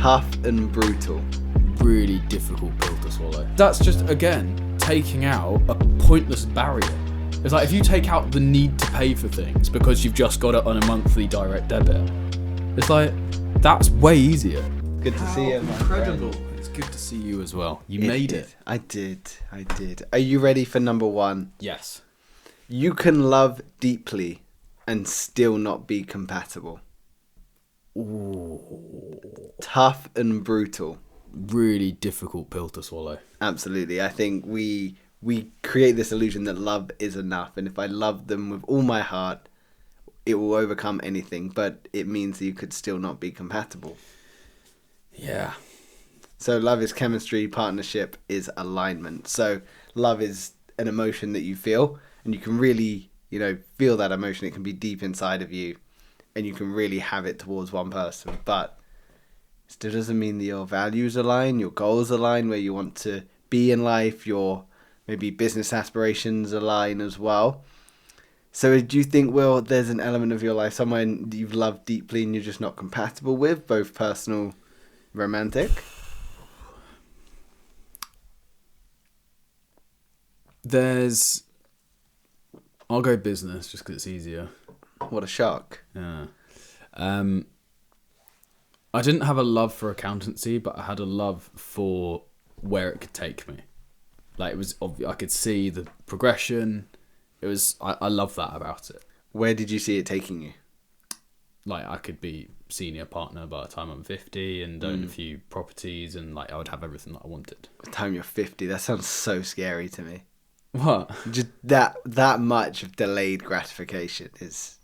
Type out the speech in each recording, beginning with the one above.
Tough and brutal. Really difficult pill to swallow. That's just, again, taking out a pointless barrier. It's like if you take out the need to pay for things because you've just got it on a monthly direct debit, it's like, that's way easier. Good to see you, my Incredible. friend. It's good to see you as well. You made it. I did. Are you ready for number one? Yes. You can love deeply and still not be compatible. Ooh. Tough and brutal. Really difficult pill to swallow. Absolutely. I think we create this illusion that love is enough, and if I love them with all my heart, it will overcome anything, but it means that you could still not be compatible. Yeah. So love is chemistry, partnership is alignment. So love is an emotion that you feel, and you can really, feel that emotion. It can be deep inside of you, and you can really have it towards one person, but it still doesn't mean that your values align, your goals align, where you want to be in life, your maybe business aspirations align as well. So do you think, Will, there's an element of your life, someone you've loved deeply and you're just not compatible with, both personal, romantic? I'll go business just because it's easier. What a shock. Yeah. I didn't have a love for accountancy, but I had a love for where it could take me. Like, it was obvious. I could see the progression. I love that about it. Where did you see it taking you? Like, I could be senior partner by the time I'm 50 and own a few properties, and like I would have everything that I wanted. By the time you're 50, that sounds so scary to me. What? Just that much of delayed gratification is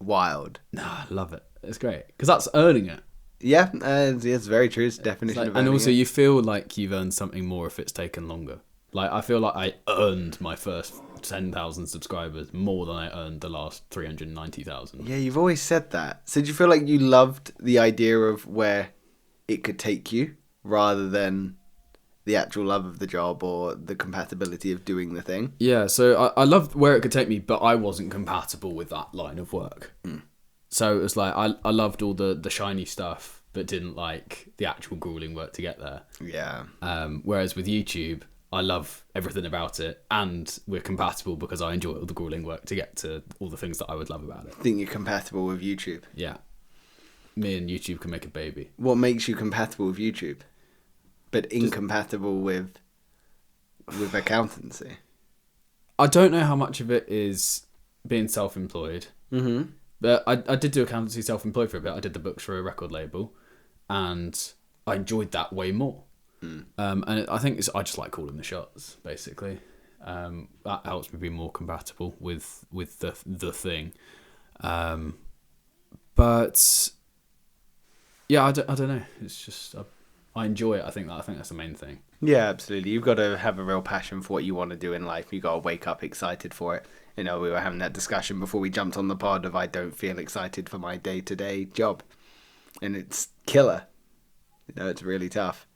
wild. No, I love it. It's great because that's earning it. Yeah, it's very true. It's definition of earning and also it. you feel like you've earned something more if it's taken longer. Like, I feel like I earned my first 10,000 subscribers more than I earned the last 390,000. Yeah, you've always said that. So do you feel like you loved the idea of where it could take you rather than the actual love of the job or the compatibility of doing the thing? Yeah, so I loved where it could take me, but I wasn't compatible with that line of work. So it was like, I loved all the shiny stuff, but didn't like the actual grueling work to get there. Yeah. Whereas with YouTube, I love everything about it, and we're compatible because I enjoy all the grueling work to get to all the things that I would love about it. I think you're compatible with YouTube. Yeah. Me and YouTube can make a baby. What makes you compatible with YouTube, but incompatible with accountancy? I don't know how much of it is being self-employed. Mm-hmm. But I did do accountancy self-employed for a bit. I did the books for a record label, and I enjoyed that way more. And I think I just like calling the shots, basically. That helps me be more compatible with the thing. But yeah, I don't know. It's just I enjoy it. I think that's the main thing. Yeah, absolutely. You've got to have a real passion for what you want to do in life. You've got to wake up excited for it. We were having that discussion before we jumped on the pod of I don't feel excited for my day-to-day job. And it's killer. It's really tough.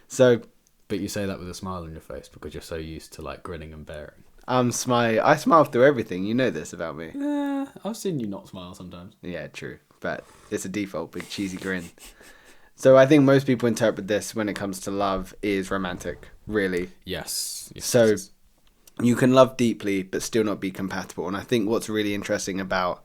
So, but you say that with a smile on your face because you're so used to like grinning and bearing. I smile through everything. You know this about me. Yeah, I've seen you not smile sometimes. Yeah, true. But it's a default, big cheesy grin. So I think most people interpret this when it comes to love is romantic, really. Yes. So you can love deeply but still not be compatible. And I think what's really interesting about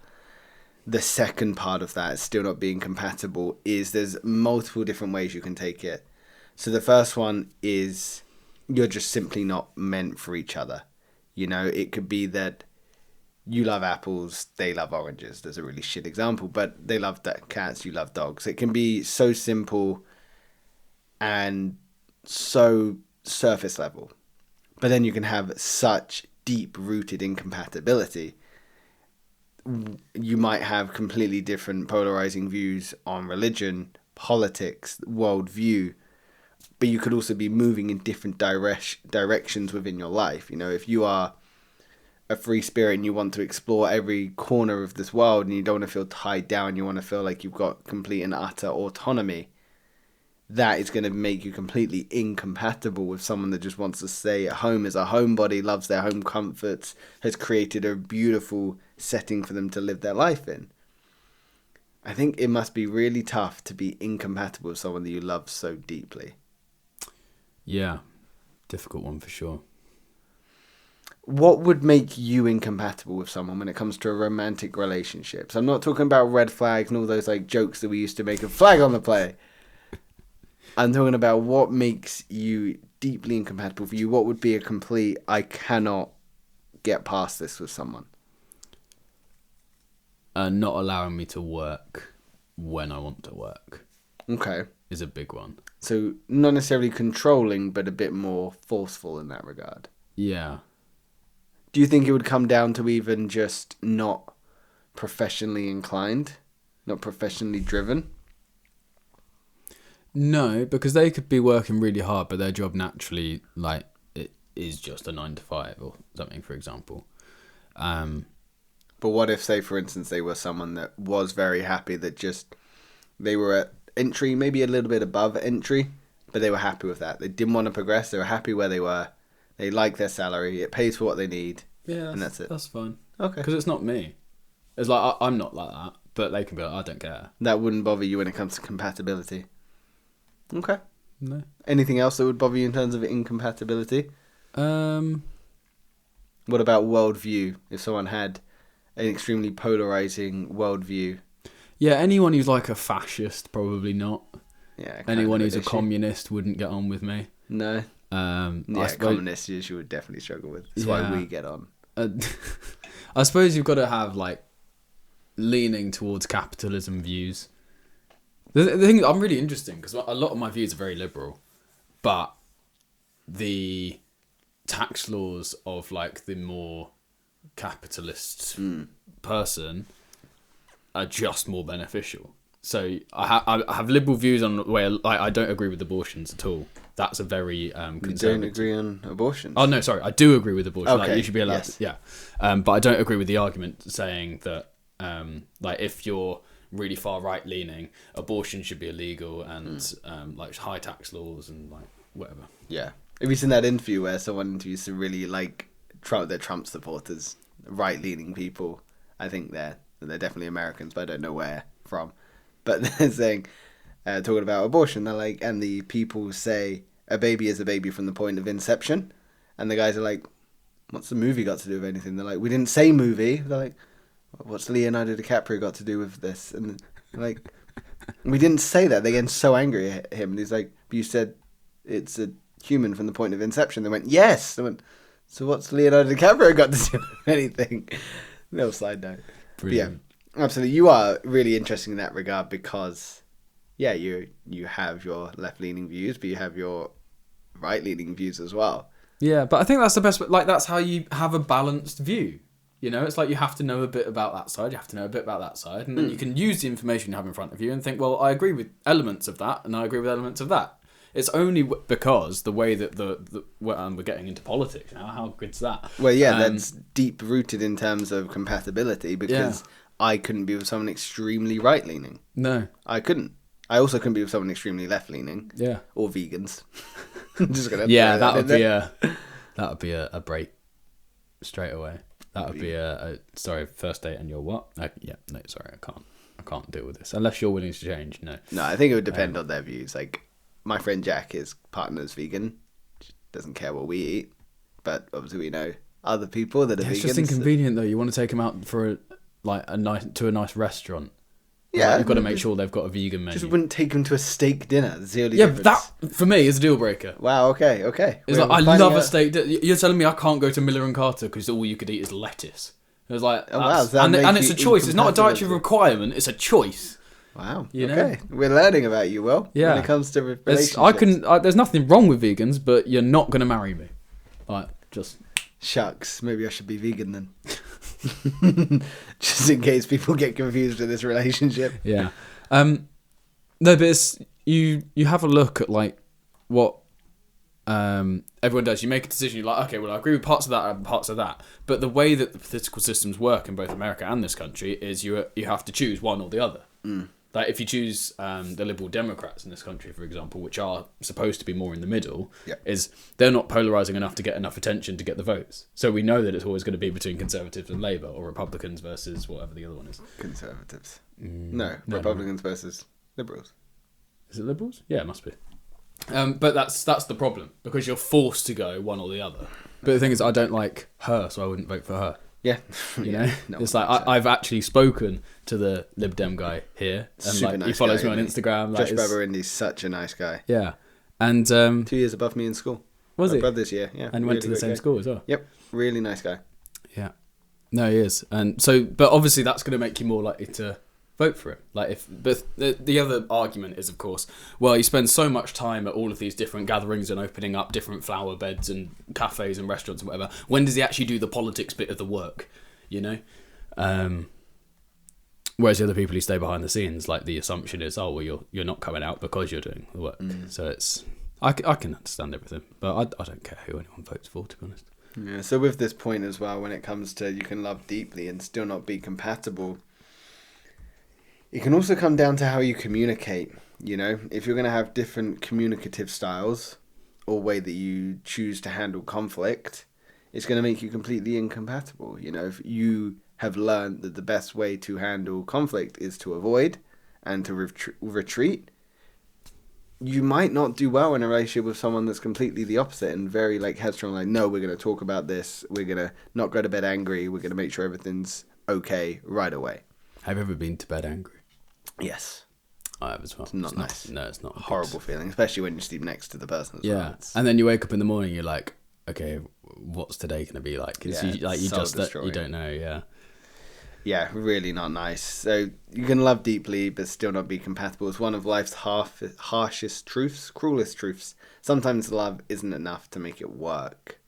the second part of that, still not being compatible, is there's multiple different ways you can take it. So the first one is you're just simply not meant for each other. It could be that you love apples, they love oranges. There's a really shit example, but they love cats, you love dogs. It can be so simple and so surface level. But then you can have such deep-rooted incompatibility. You might have completely different polarizing views on religion, politics, worldview, but you could also be moving in different directions within your life. If you are a free spirit and you want to explore every corner of this world and you don't want to feel tied down, you want to feel like you've got complete and utter autonomy, that is going to make you completely incompatible with someone that just wants to stay at home, is a homebody, loves their home comforts, has created a beautiful setting for them to live their life in. I think it must be really tough to be incompatible with someone that you love so deeply. Yeah, difficult one for sure. What would make you incompatible with someone when it comes to a romantic relationship? So I'm not talking about red flags and all those like jokes that we used to make of flag on the play. I'm talking about what makes you deeply incompatible for you. What would be a complete, I cannot get past this with someone? Not allowing me to work when I want to work. Okay. Is a big one. So not necessarily controlling, but a bit more forceful in that regard. Yeah. Do you think it would come down to even just not professionally inclined? Not professionally driven? No, because they could be working really hard, but their job naturally, like, it is just a 9 to 5 or something, for example. But what if, say, for instance, they were someone that was very happy that just they were at entry, maybe a little bit above entry, but they were happy with that. They didn't want to progress. They were happy where they were. They like their salary. It pays for what they need. Yeah, and that's it. That's fine. Okay. Because it's not me. It's like, I'm not like that, but they can be like, I don't care. That wouldn't bother you when it comes to compatibility. Okay. No. Anything else that would bother you in terms of incompatibility? Um, What about worldview? If someone had an extremely polarizing worldview. Yeah, anyone who's like a fascist, probably not. Yeah. Anyone who's a communist wouldn't get on with me. No. I Yeah, suppose, communists you would definitely struggle with. That's why we get on. I suppose you've got to have like leaning towards capitalism views. The thing, I'm really interesting because a lot of my views are very liberal, but the tax laws of like the more capitalist person are just more beneficial. So I have liberal views on where like I don't agree with abortions at all. That's a very conservative. You don't agree on abortions? Oh no, sorry, I do agree with abortion. Okay, like, you should be allowed. yes. Yeah, but I don't agree with the argument saying that like if you're really far right leaning, abortion should be illegal and like high tax laws and like whatever. Yeah. Have you seen that interview where someone interviews some really like Trump supporters, right leaning people? I think they're definitely Americans, but I don't know where from. But they're saying, talking about abortion, they're like, and the people say a baby is a baby from the point of inception, and the guys are like, what's the movie got to do with anything? They're like, we didn't say movie. They're like, what's Leonardo DiCaprio got to do with this? And they're like, we didn't say that. They're getting so angry at him, and he's like, but you said it's a human from the point of inception. They went, yes. They went, so what's Leonardo DiCaprio got to do with anything? No side note. Brilliant. But yeah, absolutely. You are really interesting in that regard because, yeah, you have your left-leaning views, but you have your right-leaning views as well. Yeah, but I think that's the best. Like that's how you have a balanced view. You know, it's like you have to know a bit about that side, you have to know a bit about that side, and then you can use the information you have in front of you and think, well, I agree with elements of that, and I agree with elements of that. It's only because the way that we're getting into politics now. How good's that? Well, yeah, that's deep rooted in terms of compatibility because I couldn't be with someone extremely right leaning. No, I couldn't. I also couldn't be with someone extremely left leaning. Yeah, or vegans. I'm just gonna that would be a break straight away. That would be a sorry, first date and you're what? Sorry, I can't deal with this unless you're willing to change. No, I think it would depend on their views. Like my friend Jack, his partner's vegan, doesn't care what we eat, but obviously we know other people that are vegans. It's just inconvenient though. You want to take them out for a nice restaurant. Yeah, you've got to make sure they've got a vegan menu. Just wouldn't take them to a steak dinner. That's the only difference. That for me is a deal breaker. Wow. Okay. It's like I love a steak. You're telling me I can't go to Miller and Carter because all you could eat is lettuce. It was like, and it's a choice. It's not a dietary requirement. It's a choice. Wow. You know? Okay. We're learning about you, Will. Yeah. When it comes to relationships. There's nothing wrong with vegans, but you're not going to marry me. Like, just. Shucks. Maybe I should be vegan then. Just in case people get confused with this relationship. Yeah. No, but it's you have a look at like what everyone does. You make a decision. You're like, okay, well, I agree with parts of that and parts of that. But the way that the political systems work in both America and this country is you have to choose one or the other. Like if you choose the Liberal Democrats in this country, for example, which are supposed to be more in the middle, is they're not polarising enough to get enough attention to get the votes. So we know that it's always going to be between Conservatives and Labour, or Republicans versus whatever the other one is. Conservatives. No, Republicans versus Liberals. Is it Liberals? Yeah, it must be. But that's the problem, because you're forced to go one or the other. But the thing is, I don't like her, so I wouldn't vote for her. Yeah. You know? No, it's like I've actually spoken to the Lib Dem guy here, and Super like nice he follows guy, me on Instagram. Josh Like, Beverendy's such a nice guy. yeah. And 2 years above me in school. was My he? brother this year, yeah. And went to the same school as well. Yep, really nice guy. Yeah. No, he is. And so, but obviously that's going to make you more likely to vote for him. Like but the other argument is, of course, well, he spends so much time at all of these different gatherings and opening up different flower beds and cafes and restaurants and whatever. When does he actually do the politics bit of the work? You know? Whereas the other people who stay behind the scenes, like the assumption is, oh, well, you're not coming out because you're doing the work. So it's, I can understand everything, but I don't care who anyone votes for, to be honest. Yeah, so with this point as well, when it comes to you can love deeply and still not be compatible, it can also come down to how you communicate. You know, if you're going to have different communicative styles or way that you choose to handle conflict, it's going to make you completely incompatible. You know, if you have learned that the best way to handle conflict is to avoid and to retreat, you might not do well in a relationship with someone that's completely the opposite and very like headstrong, like, no, we're going to talk about this, we're going to not go to bed angry, we're going to make sure everything's okay right away. Have you ever been to bed angry? Yes. I have as well. It's not nice. No, it's not. Horrible feeling, especially when you sleep next to the person as well. Yeah, and then you wake up in the morning, you're like, okay, what's today going to be like? Yeah, You don't know. Yeah. Yeah, really not nice. So you can love deeply but still not be compatible. It's one of life's harshest truths, cruelest truths. Sometimes love isn't enough to make it work.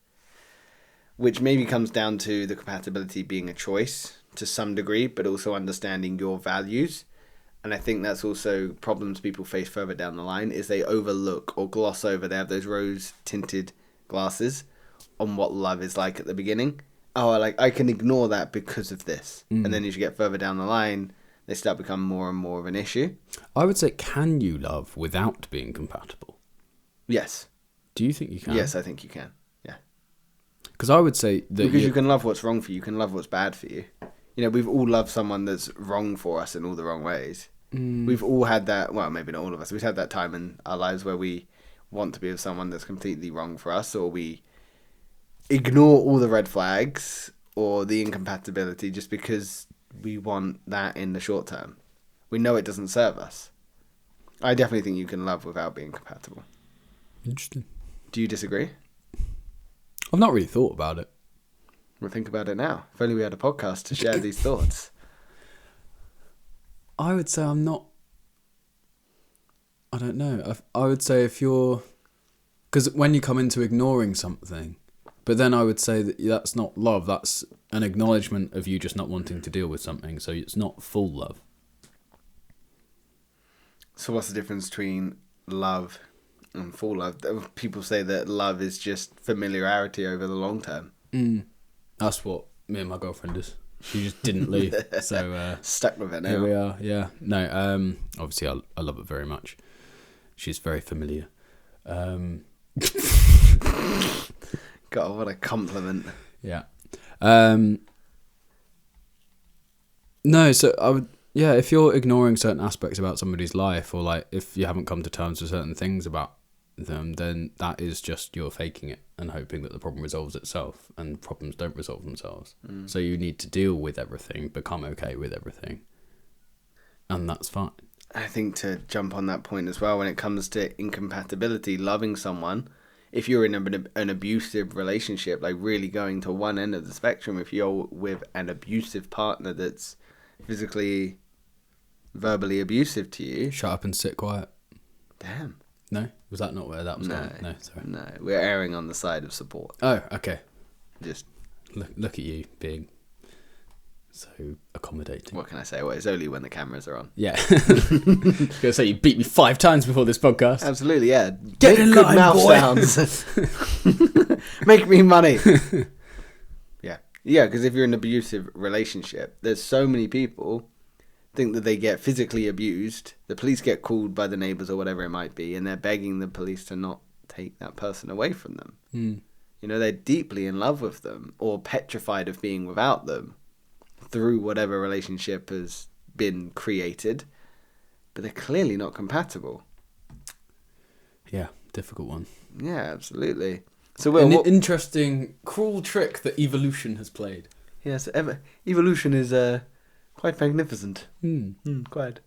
Which maybe comes down to the compatibility being a choice to some degree, but also understanding your values. And I think that's also problems people face further down the line, is they overlook or gloss over, they have those rose-tinted glasses on what love is like at the beginning. Oh, like, I can ignore that because of this. And then as you get further down the line, they start to become more and more of an issue. I would say, can you love without being compatible? Yes. Do you think you can? Yes, I think you can. Yeah. Because I would say that because you can love what's wrong for you, you can love what's bad for you. You know, we've all loved someone that's wrong for us in all the wrong ways. We've all had that, well, maybe not all of us, we've had that time in our lives where we want to be with someone that's completely wrong for us, or we ignore all the red flags or the incompatibility just because we want that in the short term. We know it doesn't serve us. I definitely think you can love without being compatible. Interesting. Do you disagree? I've not really thought about it. Well, think about it now. If only we had a podcast to share these thoughts. I would say I'm not... I don't know. I would say if you're... Because when you come into ignoring something... But then I would say that that's not love. That's an acknowledgement of you just not wanting to deal with something. So it's not full love. So what's the difference between love and full love? People say that love is just familiarity over the long term. That's what me and my girlfriend is. She just didn't leave. So stuck with it now. Here we are. Yeah. No. Obviously, I love it very much. She's very familiar. God, what a compliment. Yeah. No, so I would... Yeah, if you're ignoring certain aspects about somebody's life, or like if you haven't come to terms with certain things about them, then that is just you're faking it and hoping that the problem resolves itself, and problems don't resolve themselves. So you need to deal with everything, become okay with everything, and that's fine. I think to jump on that point as well, when it comes to incompatibility, loving someone, if you're in an abusive relationship, like really going to one end of the spectrum, if you're with an abusive partner that's physically, verbally abusive to you... Shut up and sit quiet. Damn. No? Was that not where that was going? No, sorry. No, we're erring on the side of support. Oh, okay. Just... Look at you being so accommodating. What can I say? Well, it's only when the cameras are on. Yeah. I was going to say, you beat me 5 times before this podcast. Absolutely, yeah. Get in line, mouth boy. sounds. Make me money. Yeah, because if you're in an abusive relationship, there's so many people think that they get physically abused. The police get called by the neighbours or whatever it might be, and they're begging the police to not take that person away from them. You know, they're deeply in love with them or petrified of being without them through whatever relationship has been created, but they're clearly not compatible. Yeah, difficult one. Yeah, absolutely. So, Will, an interesting, cruel trick that evolution has played. Yes, evolution is quite magnificent. Quite.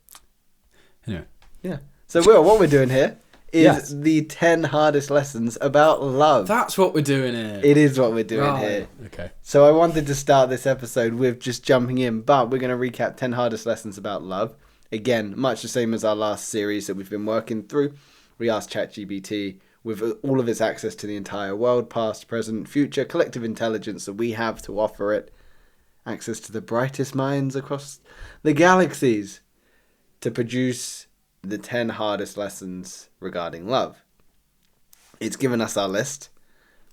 Anyway. Yeah. So, Will, what we're doing here is the 10 hardest lessons about love. That's what we're doing here. It is what we're doing here. Okay. So I wanted to start this episode with just jumping in, but we're going to recap 10 hardest lessons about love. Again, much the same as our last series that we've been working through. We asked ChatGPT, with all of its access to the entire world, past, present, future, collective intelligence that we have to offer it, access to the brightest minds across the galaxies, to produce the 10 hardest lessons regarding love. It's given us our list.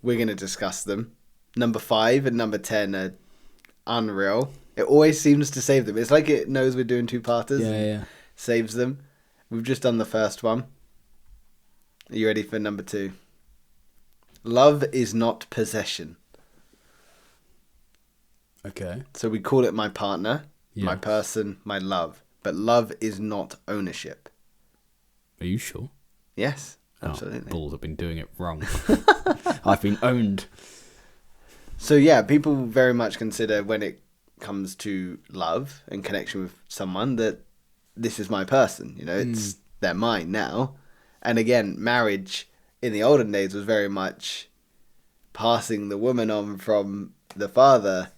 We're going to discuss them. Number 5 and number 10 are unreal. It always seems to save them. It's like it knows we're doing two-parters. Yeah. Saves them. We've just done the first one. Are you ready for number 2? Love is not possession. Okay. So we call it my partner, my person, my love. But love is not ownership. Are you sure? Yes, absolutely. Oh, balls, I've been doing it wrong. I've been owned. So yeah, people very much consider when it comes to love and connection with someone that this is my person. You know, they're mine now. And again, marriage in the olden days was very much passing the woman on from the father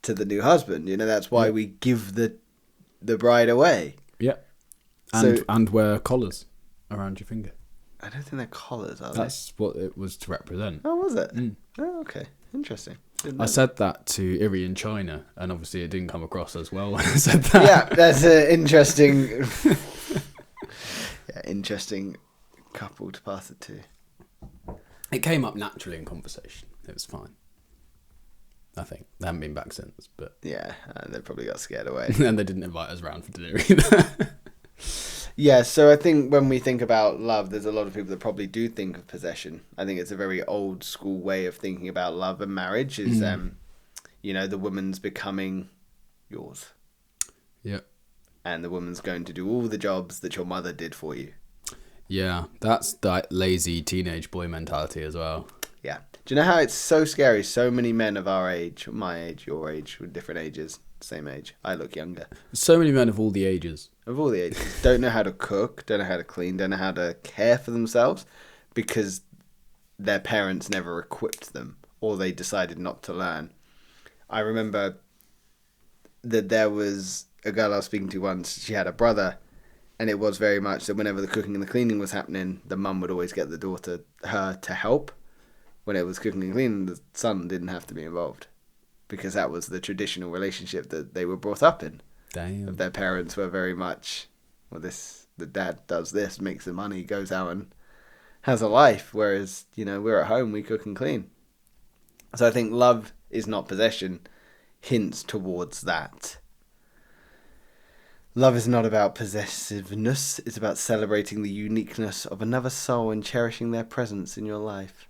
to the new husband. You know, that's why we give the bride away. Yeah. And wear collars around your finger. I don't think they're collars, are they? That's what it was to represent. Oh, was it? Oh, okay. Interesting. I said that to Iri in China, and obviously it didn't come across as well when I said that. Yeah, that's an interesting... interesting couple to pass it to. It came up naturally in conversation. It was fine. I think. They haven't been back since, but... Yeah, they probably got scared away. And they didn't invite us round for dinner either. Yeah, so I think when we think about love, there's a lot of people that probably do think of possession. I think it's a very old school way of thinking about love and marriage is, you know, the woman's becoming yours. Yeah. And the woman's going to do all the jobs that your mother did for you. Yeah, that's that lazy teenage boy mentality as well. Yeah. Do you know how it's so scary? So many men of our age, my age, your age, with different ages, same age. I look younger. So many men of all the ages. Of all the ages. Don't know how to cook, don't know how to clean, don't know how to care for themselves because their parents never equipped them or they decided not to learn. I remember that there was a girl I was speaking to once, she had a brother, and it was very much that whenever the cooking and the cleaning was happening, the mum would always get the daughter, her, to help. When it was cooking and cleaning, the son didn't have to be involved because that was the traditional relationship that they were brought up in. Damn. Their parents were very much, well, the dad does this, makes the money, goes out and has a life, whereas, you know, we're at home, we cook and clean. So I think love is not possession hints towards that. Love is not about possessiveness, it's about celebrating the uniqueness of another soul and cherishing their presence in your life.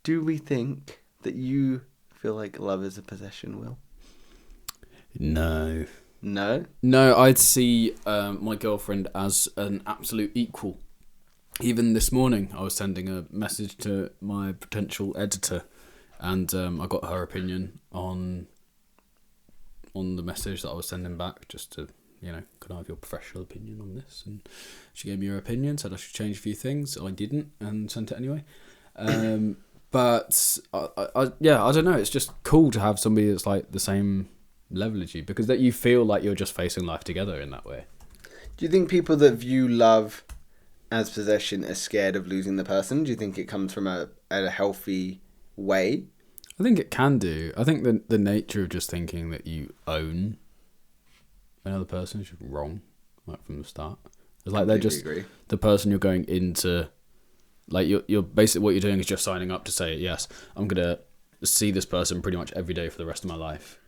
Do we think that you feel like love is a possession, Will? No. No? No, I'd see my girlfriend as an absolute equal. Even this morning, I was sending a message to my potential editor, and I got her opinion on the message that I was sending back, just to, you know, could I have your professional opinion on this? And she gave me her opinion, said I should change a few things. I didn't, and sent it anyway. But I don't know. It's just cool to have somebody that's like the same level as you, because that you feel like you're just facing life together in that way. Do you think people that view love as possession are scared of losing the person? Do you think it comes from a healthy way? I think it can do. I think the nature of just thinking that you own another person is wrong, like from the start. It's like they're just agree. The person you're going into. Like you're basically what you're doing is just signing up to say, yes, I'm gonna see this person pretty much every day for the rest of my life.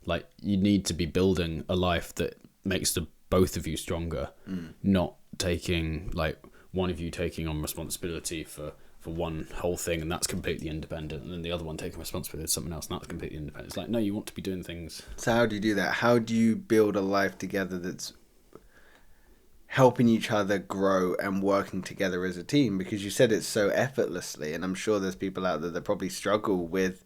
Like, you need to be building a life that makes the both of you stronger, not taking, like, one of you taking on responsibility for one whole thing, and that's completely independent, and then the other one taking responsibility for something else, and that's completely independent. It's like, no, you want to be doing things. So how do you do that? How do you build a life together that's helping each other grow and working together as a team? Because you said it's so effortlessly, and I'm sure there's people out there that probably struggle with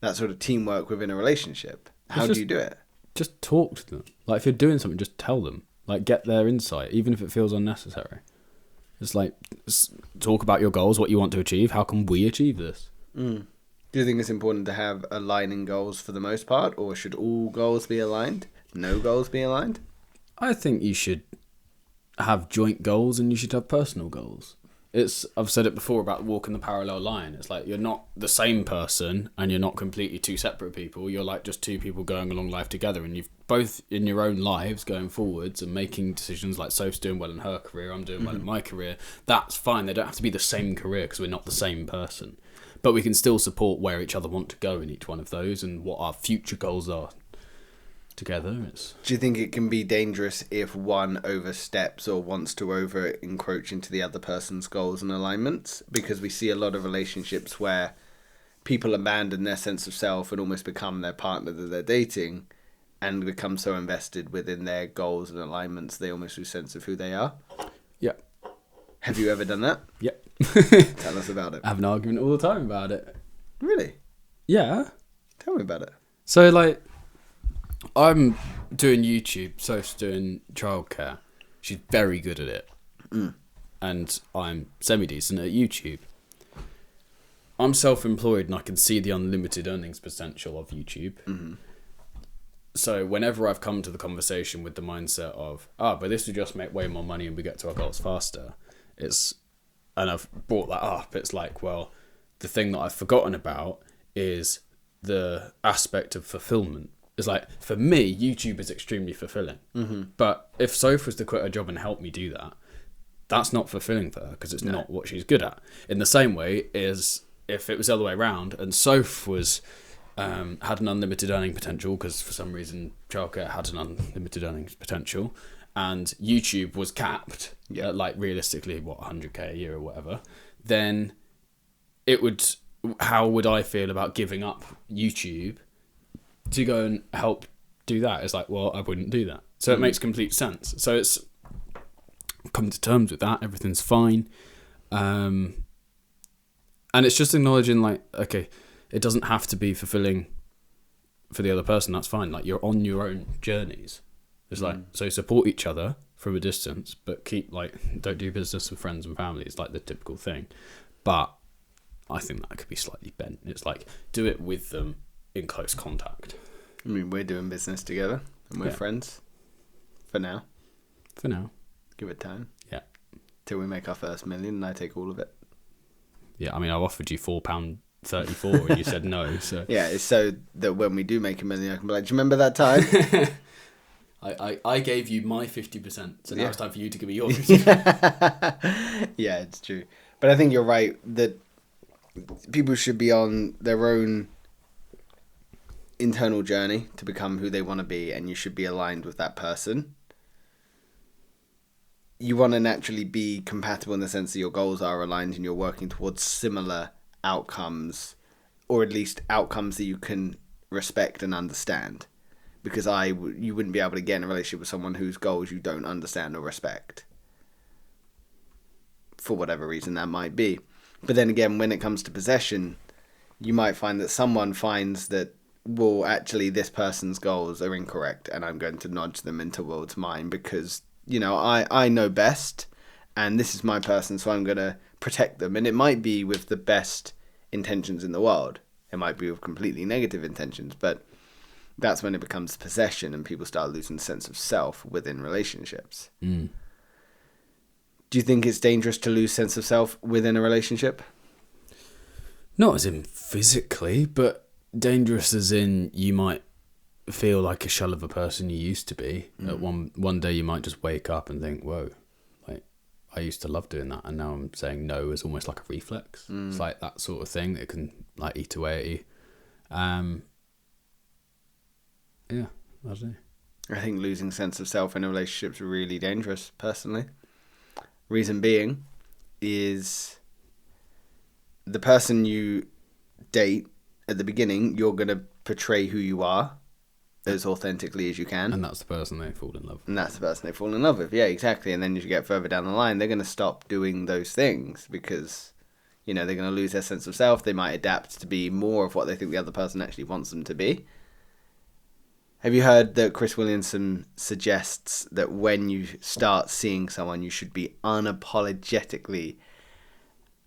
that sort of teamwork within a relationship. How do you do it? Just talk to them. Like, if you're doing something, just tell them. Like, get their insight, even if it feels unnecessary. It's like, talk about your goals, what you want to achieve. How can we achieve this? Do you think it's important to have aligning goals for the most part, or should all goals be aligned? No goals be aligned? I think you should have joint goals and you should have personal goals. I've said it before about walking the parallel line. It's like, you're not the same person and you're not completely two separate people. You're like just two people going along life together, and you've both in your own lives going forwards and making decisions. Like, Soph's doing well in her career, I'm doing well in my career. That's fine. They don't have to be the same career because we're not the same person. But we can still support where each other want to go in each one of those and what our future goals are together. Do you think it can be dangerous if one oversteps or wants to over encroach into the other person's goals and alignments? Because we see a lot of relationships where people abandon their sense of self and almost become their partner that they're dating, and become so invested within their goals and alignments they almost lose sense of who they are. Yep. Have you ever done that? Yep. Tell us about it. I have an argument all the time about it. Really? Yeah. Tell me about it. So, like, I'm doing YouTube, Soph's doing childcare. She's very good at it. And I'm semi-decent at YouTube. I'm self-employed and I can see the unlimited earnings potential of YouTube. So whenever I've come to the conversation with the mindset of, but this will just make way more money and we get to our goals faster, and I've brought that up, it's like, well, the thing that I've forgotten about is the aspect of fulfillment. It's like, for me, YouTube is extremely fulfilling. But if Soph was to quit her job and help me do that, that's not fulfilling for her because it's not what she's good at. In the same way as if it was the other way around and Soph was had an unlimited earning potential because for some reason childcare had an unlimited earnings potential, and YouTube was capped at, like, realistically, 100k a year or whatever, then how would I feel about giving up YouTube to go and help do that? It's like, well, I wouldn't do that. So it makes complete sense. So it's come to terms with that. Everything's fine. And it's just acknowledging, like, okay, it doesn't have to be fulfilling for the other person. That's fine. Like, you're on your own journeys. It's like, so support each other from a distance, but don't do business with friends and family. It's like the typical thing. But I think that could be slightly bent. It's like, do it with them in close contact. I mean, we're doing business together and we're friends for now. Give it time. Yeah. Till we make our first million and I take all of it. Yeah, I mean, I've offered you £4.34 and you said no. So yeah, it's so that when we do make a million, I can be like, do you remember that time? I gave you my 50%, so now it's time for you to give me your 50%. Yeah, it's true. But I think you're right that people should be on their own internal journey to become who they want to be, and you should be aligned with that person. You want to naturally be compatible in the sense that your goals are aligned and you're working towards similar outcomes, or at least outcomes that you can respect and understand. Because you wouldn't be able to get in a relationship with someone whose goals you don't understand or respect, for whatever reason that might be. But then again, when it comes to possession, you might find that someone finds that, well, actually this person's goals are incorrect and I'm going to nudge them in towards mine because, I know best and this is my person, so I'm going to protect them. And it might be with the best intentions in the world. It might be with completely negative intentions, but that's when it becomes possession and people start losing the sense of self within relationships. Do you think it's dangerous to lose sense of self within a relationship? Not as in physically, but dangerous as in you might feel like a shell of a person you used to be. At one day you might just wake up and think, whoa, like, I used to love doing that and now I'm saying no as almost like a reflex. It's like that sort of thing that can, like, eat away at you. Yeah, I don't know. I think losing sense of self in a relationship is really dangerous, personally. Reason being is the person you date at the beginning, you're going to portray who you are as authentically as you can. And that's the person they fall in love with. And that's the person they fall in love with. Yeah, exactly. And then as you get further down the line, they're going to stop doing those things because, they're going to lose their sense of self. They might adapt to be more of what they think the other person actually wants them to be. Have you heard that Chris Williamson suggests that when you start seeing someone, you should be unapologetically,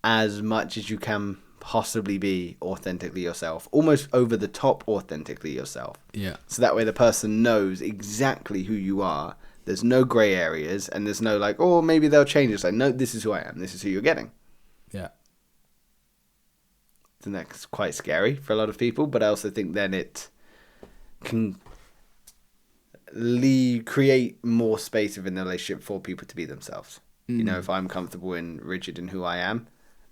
as much as you can possibly be, authentically yourself, almost over the top authentically yourself. Yeah. So that way the person knows exactly who you are. There's no grey areas and there's no like, oh, maybe they'll change. It's like, no, this is who I am. This is who you're getting. Yeah. And that's quite scary for a lot of people, but I also think then it can create more space within the relationship for people to be themselves. If I'm comfortable and rigid in who I am,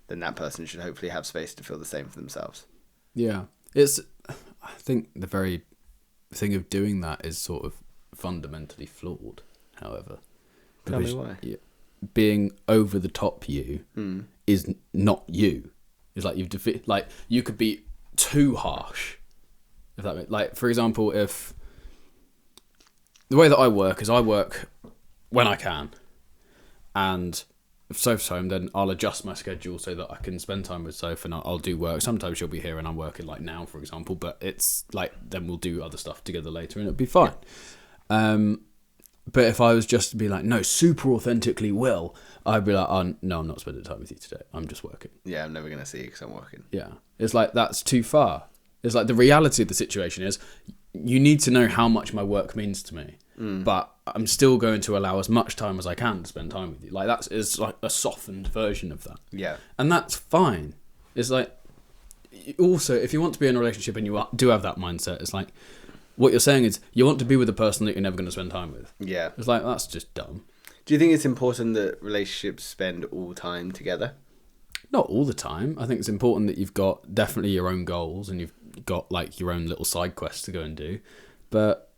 then that person should hopefully have space to feel the same for themselves. Yeah. I think the very thing of doing that is sort of fundamentally flawed, however. Tell me why. Being over the top you is not you. It's like you could be too harsh. If that makes, like, for example, if the way that I work is I work when I can, and if Soph's home, then I'll adjust my schedule so that I can spend time with Soph, and I'll do work. Sometimes she'll be here and I'm working, like now, for example, but it's like then we'll do other stuff together later and it'll be fine. But if I was just to be like, no, super authentically Will, I'd be like, oh, no, I'm not spending time with you today. I'm just working. Yeah, I'm never going to see you because I'm working. Yeah. It's like, that's too far. It's like the reality of the situation is you need to know how much my work means to me, but I'm still going to allow as much time as I can to spend time with you. Like it's like a softened version of that. Yeah. And that's fine. It's like, also, if you want to be in a relationship and you do have that mindset, it's like, what you're saying is you want to be with a person that you're never going to spend time with. Yeah. It's like, that's just dumb. Do you think it's important that relationships spend all time together? Not all the time. I think it's important that you've got definitely your own goals and you've got like your own little side quests to go and do. But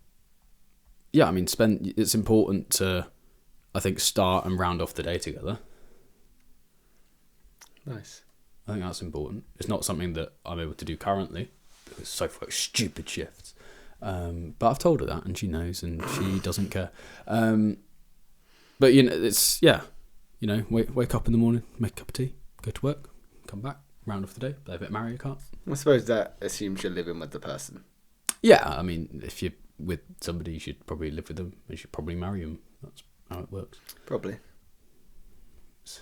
yeah, I mean, it's important to, I think, start and round off the day together. Nice. I think that's important. It's not something that I'm able to do currently because Sophie works stupid shifts. But I've told her that and she knows and she doesn't care. But, it's, yeah, wake up in the morning, make a cup of tea, go to work, come back, round off the day, play a bit of Mario Kart. I suppose that assumes you're living with the person. Yeah, I mean, if you're with somebody, you should probably live with them. You should probably marry them. That's how it works. Probably. That's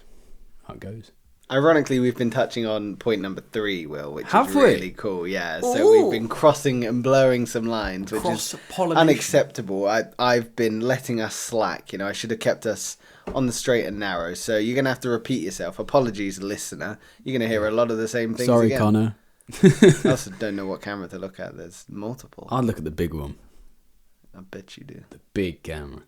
how it goes. Ironically, we've been touching on point number 3, Will, which is we? really cool. Yeah, so we've been crossing and blurring some lines, which is unacceptable. I've been letting us slack. I should have kept us on the straight and narrow. So you're going to have to repeat yourself. Apologies, listener. You're going to hear a lot of the same things Sorry, again. Connor. I also don't know what camera to look at. There's multiple. I'd look at the big one. I bet you do. The big camera.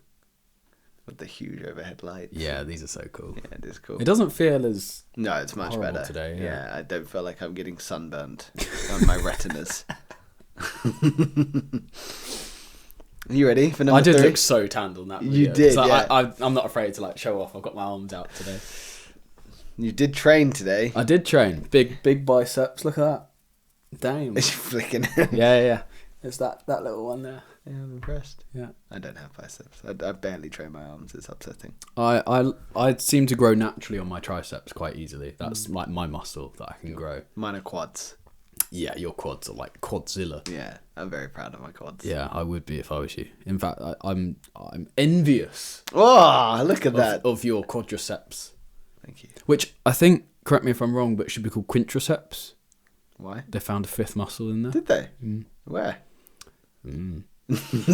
With the huge overhead lights. Yeah, these are so cool. Yeah, it is cool. It doesn't feel as... No, it's much better today. Yeah, I don't feel like I'm getting sunburned on my retinas. Are you ready for number 3? I did look so tanned on that video. You did, so yeah. I'm not afraid to show off. I've got my arms out today. You did train today. I did train. Big biceps. Look at that. Damn. Is she flicking? Yeah. It's that little one there. Yeah, I'm impressed. Yeah. I don't have biceps. I barely train my arms. It's upsetting. I seem to grow naturally on my triceps quite easily. That's like my muscle that I can grow. Mine are quads. Yeah, your quads are like Quadzilla. Yeah, I'm very proud of my quads. Yeah, I would be if I was you. In fact, I'm envious. Oh, look at that. Of your quadriceps. Thank you. Which I think, correct me if I'm wrong, but should be called quintriceps. Why? They found a 5th muscle in there. Did they? Where?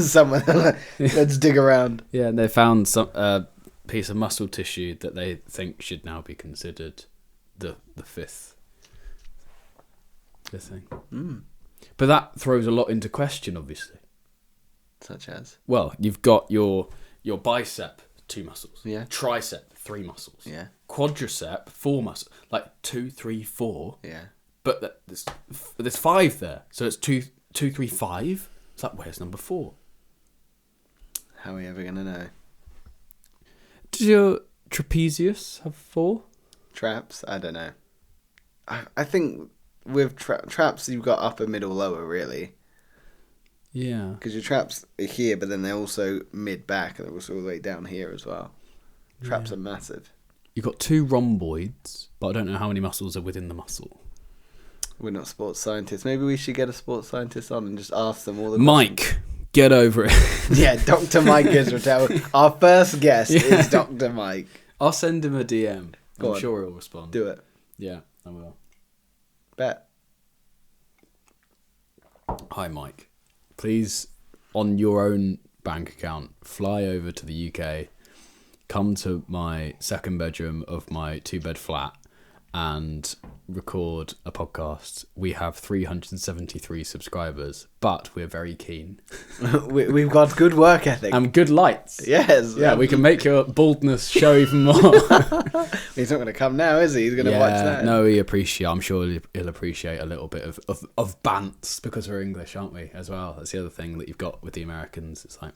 Someone. Let's dig around. Yeah, they found some piece of muscle tissue that they think should now be considered the 5th thing. But that throws a lot into question, obviously. Such as? Well, you've got your bicep, 2 muscles. Yeah. Tricep, 3 muscles. Yeah. Quadricep, 4 muscles. Like 2, 3, 4. Yeah. But there's 5 there, so it's 2, 3, 5. So that where's number 4? How are we ever going to know? Does your trapezius have 4? Traps? I don't know. I think with traps, you've got upper, middle, lower, really. Yeah. Because your traps are here, but then they're also mid-back, and they're also all the way down here as well. Traps are massive. You've got 2 rhomboids, but I don't know how many muscles are within the muscle. We're not sports scientists. Maybe we should get a sports scientist on and just ask them all the Mike, get over it. Yeah, Dr. Mike Israel. Our first guest is Dr. Mike. I'll send him a DM. Go I'm on. sure he'll respond. Do it. Yeah, I will. Bet. Hi, Mike. Please, on your own bank account, fly over to the UK, come to my second bedroom of my 2-bed flat, and record a podcast. We have 373 subscribers, but we're very keen. We've got good work ethic. And good lights. Yes. Yeah, we can make your baldness show even more. He's not going to come now, is he? He's going to watch that. No, I'm sure he'll appreciate a little bit of bants, because we're English, aren't we, as well? That's the other thing that you've got with the Americans. It's like,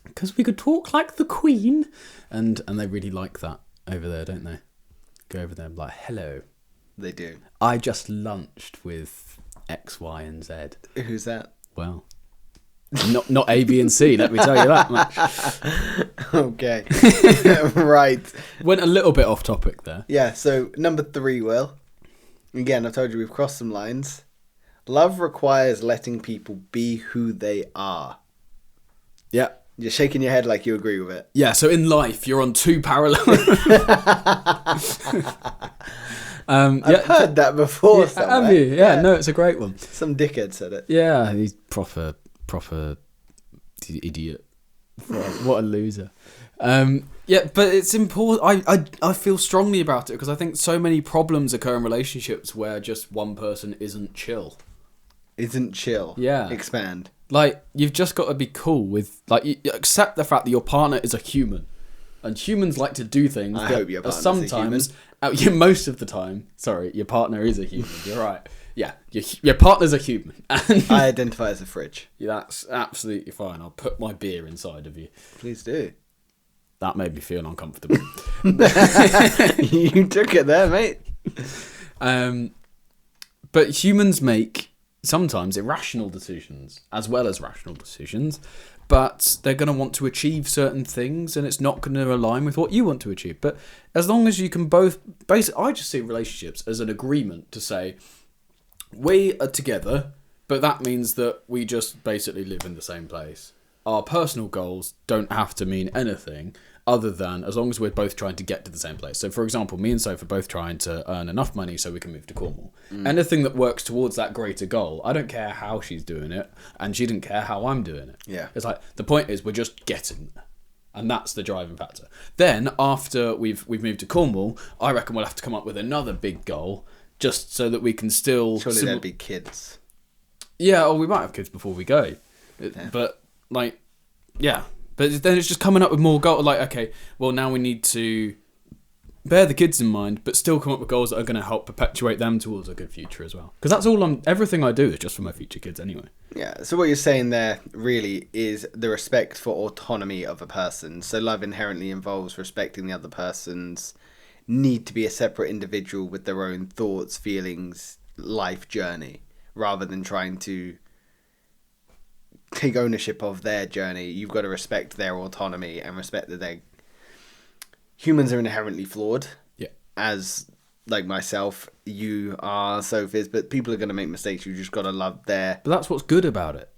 because we could talk like the Queen. And they really like that over there, don't they? Go over there and be like, hello. They do. I just lunched with X, Y, and Z. Who's that? Well, not A, B, and C, let me tell you that much. Okay. Right. Went a little bit off topic there. Yeah, so number 3, Will. Again, I've told you we've crossed some lines. Love requires letting people be who they are. Yeah. You're shaking your head like you agree with it. Yeah, so in life, you're on 2 parallel... I've heard that before. Yeah, have you? Yeah, no, it's a great one. Some dickhead said it. Yeah, he's proper idiot. What a loser. Yeah, but it's important. I feel strongly about it because I think so many problems occur in relationships where just one person isn't chill. Isn't chill. Yeah. Expand. Like, you've just got to be cool with, like, you accept the fact that your partner is a human. And humans like to do things I that hope your are partner's sometimes, most of the time, sorry, your partner is a human, you're right. Yeah, your partner's a human. And I identify as a fridge. that's absolutely fine. I'll put my beer inside of you. Please do. That made me feel uncomfortable. You took it there, mate. But humans make sometimes irrational decisions as well as rational decisions, but they're going to want to achieve certain things and it's not going to align with what you want to achieve. But as long as you can both... Basically, I just see relationships as an agreement to say, we are together, but that means that we just basically live in the same place. Our personal goals don't have to mean anything other than as long as we're both trying to get to the same place. So, for example, me and Soph are both trying to earn enough money so we can move to Cornwall. Anything that works towards that greater goal, I don't care how she's doing it, and she didn't care how I'm doing it. Yeah. It's like, the point is we're just getting there. And that's the driving factor. Then, after we've moved to Cornwall, I reckon we'll have to come up with another big goal just so that we can still... Surely there'd be kids. Yeah, or we might have kids before we go. Yeah. But, like, yeah. But then it's just coming up with more goals. Like, okay, well, now we need to bear the kids in mind, but still come up with goals that are going to help perpetuate them towards a good future as well. Because that's all everything I do is just for my future kids anyway. Yeah, so what you're saying there really is the respect for autonomy of a person. So love inherently involves respecting the other person's need to be a separate individual with their own thoughts, feelings, life journey, rather than trying to take ownership of their journey. You've got to respect their autonomy and respect that humans are inherently flawed. Yeah. As like myself, you are, Sophie's, but people are going to make mistakes. You just got to love their... But that's what's good about it.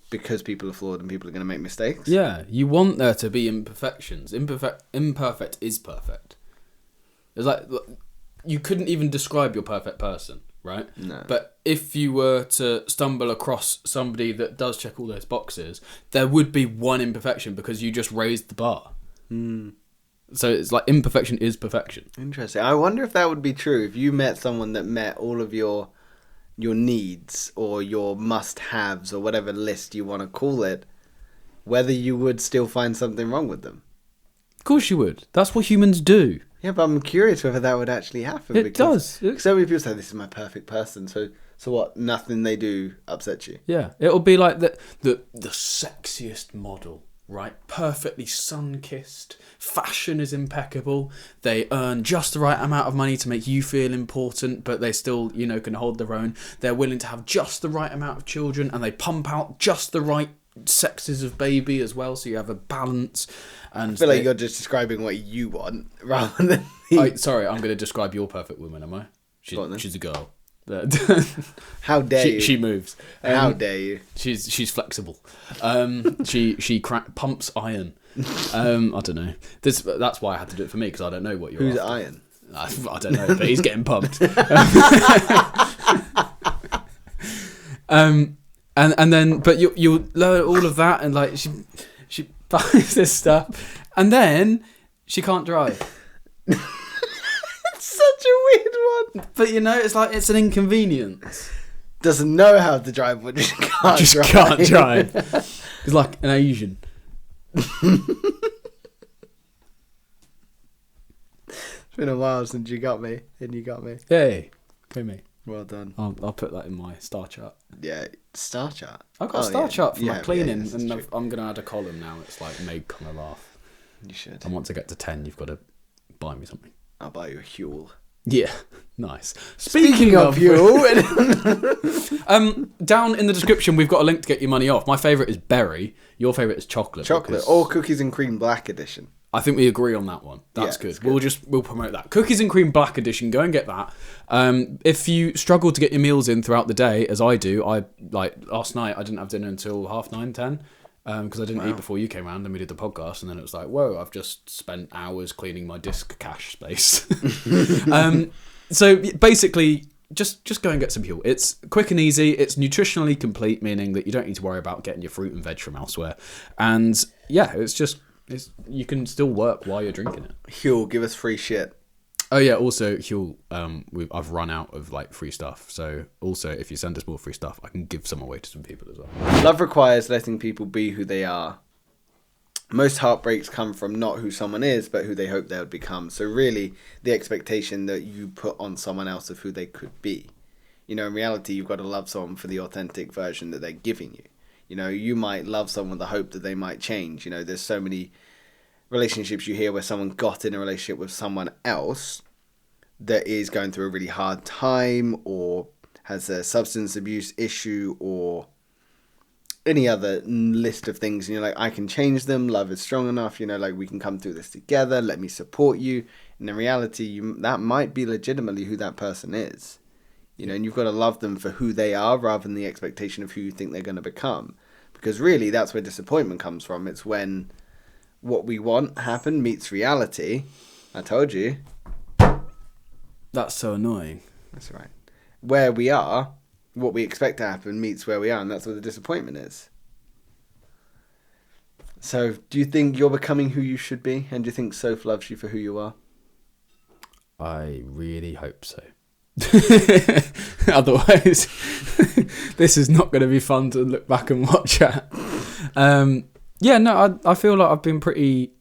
Because people are flawed and people are going to make mistakes. Yeah, you want there to be imperfections. Imperfect is perfect. It's like, you couldn't even describe your perfect person, right? No. But if you were to stumble across somebody that does check all those boxes, there would be one imperfection because you just raised the bar. So it's like imperfection is perfection. Interesting. I wonder if that would be true if you met someone that met all of your needs or your must-haves or whatever list you want to call it, whether you would still find something wrong with them. Of course you would. That's what humans do. Yeah, but I'm curious whether that would actually happen. It does. So many people say, this is my perfect person. So So what? Nothing they do upsets you? Yeah, it'll be like the sexiest model, right? Perfectly sun-kissed. Fashion is impeccable. They earn just the right amount of money to make you feel important, but they still, can hold their own. They're willing to have just the right amount of children, and they pump out just the right sexes of baby as well, so you have a balance. And I feel like you're just describing what you want rather than me. Sorry, I'm going to describe your perfect woman, am I? She's a girl. How dare you? She moves. How dare you? She's flexible. She pumps iron. I don't know. That's why I had to do it for me, because I don't know what you're. Who's after. iron? I don't know, but he's getting pumped. And then, but you learn all of that, and like she buys this stuff, and then she can't drive. Such a weird one. But it's like it's an inconvenience. Doesn't know how to drive, but just can't drive. It's like an Asian. It's been a while since you got me, and you got me. Hey, come me. Well done. I'll put that in my star chart. Yeah, star chart. I've got a star chart for my cleaning, yeah, and I'm gonna add a column now. It's like made Connor laugh. You should. And once I get to 10, you've got to buy me something. I'll buy you a Huel. Yeah, nice. Speaking of Huel, down in the description we've got a link to get your money off. My favourite is berry. Your favourite is chocolate. Chocolate or cookies and cream black edition. I think we agree on that one. That's Yeah, good. We'll promote that. Cookies and cream black edition. Go and get that. If you struggle to get your meals in throughout the day, as I do, last night I didn't have dinner until 9:30, 10. Because I didn't eat before you came around and we did the podcast, and then it was like, whoa, I've just spent hours cleaning my disk cache space. So basically, just go and get some Huel. It's quick and easy. It's nutritionally complete, meaning that you don't need to worry about getting your fruit and veg from elsewhere. And yeah, you can still work while you're drinking it. Huel, give us free shit. Oh yeah, also Huel, I've run out of free stuff. So also, if you send us more free stuff, I can give some away to some people as well. Love requires letting people be who they are. Most heartbreaks come from not who someone is, but who they hope they would become. So really, the expectation that you put on someone else of who they could be. In reality, you've got to love someone for the authentic version that they're giving you. You might love someone with the hope that they might change. There's so many relationships you hear where someone got in a relationship with someone else that is going through a really hard time or has a substance abuse issue or any other list of things, and you're like, I can change them, love is strong enough, we can come through this together, let me support you. And in reality, that might be legitimately who that person is, and you've got to love them for who they are rather than the expectation of who you think they're going to become, because really that's where disappointment comes from. It's when what we want happen meets reality. I told you. That's so annoying. That's right. Where we are, what we expect to happen meets where we are, and that's where the disappointment is. So, do you think you're becoming who you should be? And do you think Soph loves you for who you are? I really hope so. Otherwise, this is not going to be fun to look back and watch at. I feel like I've been pretty...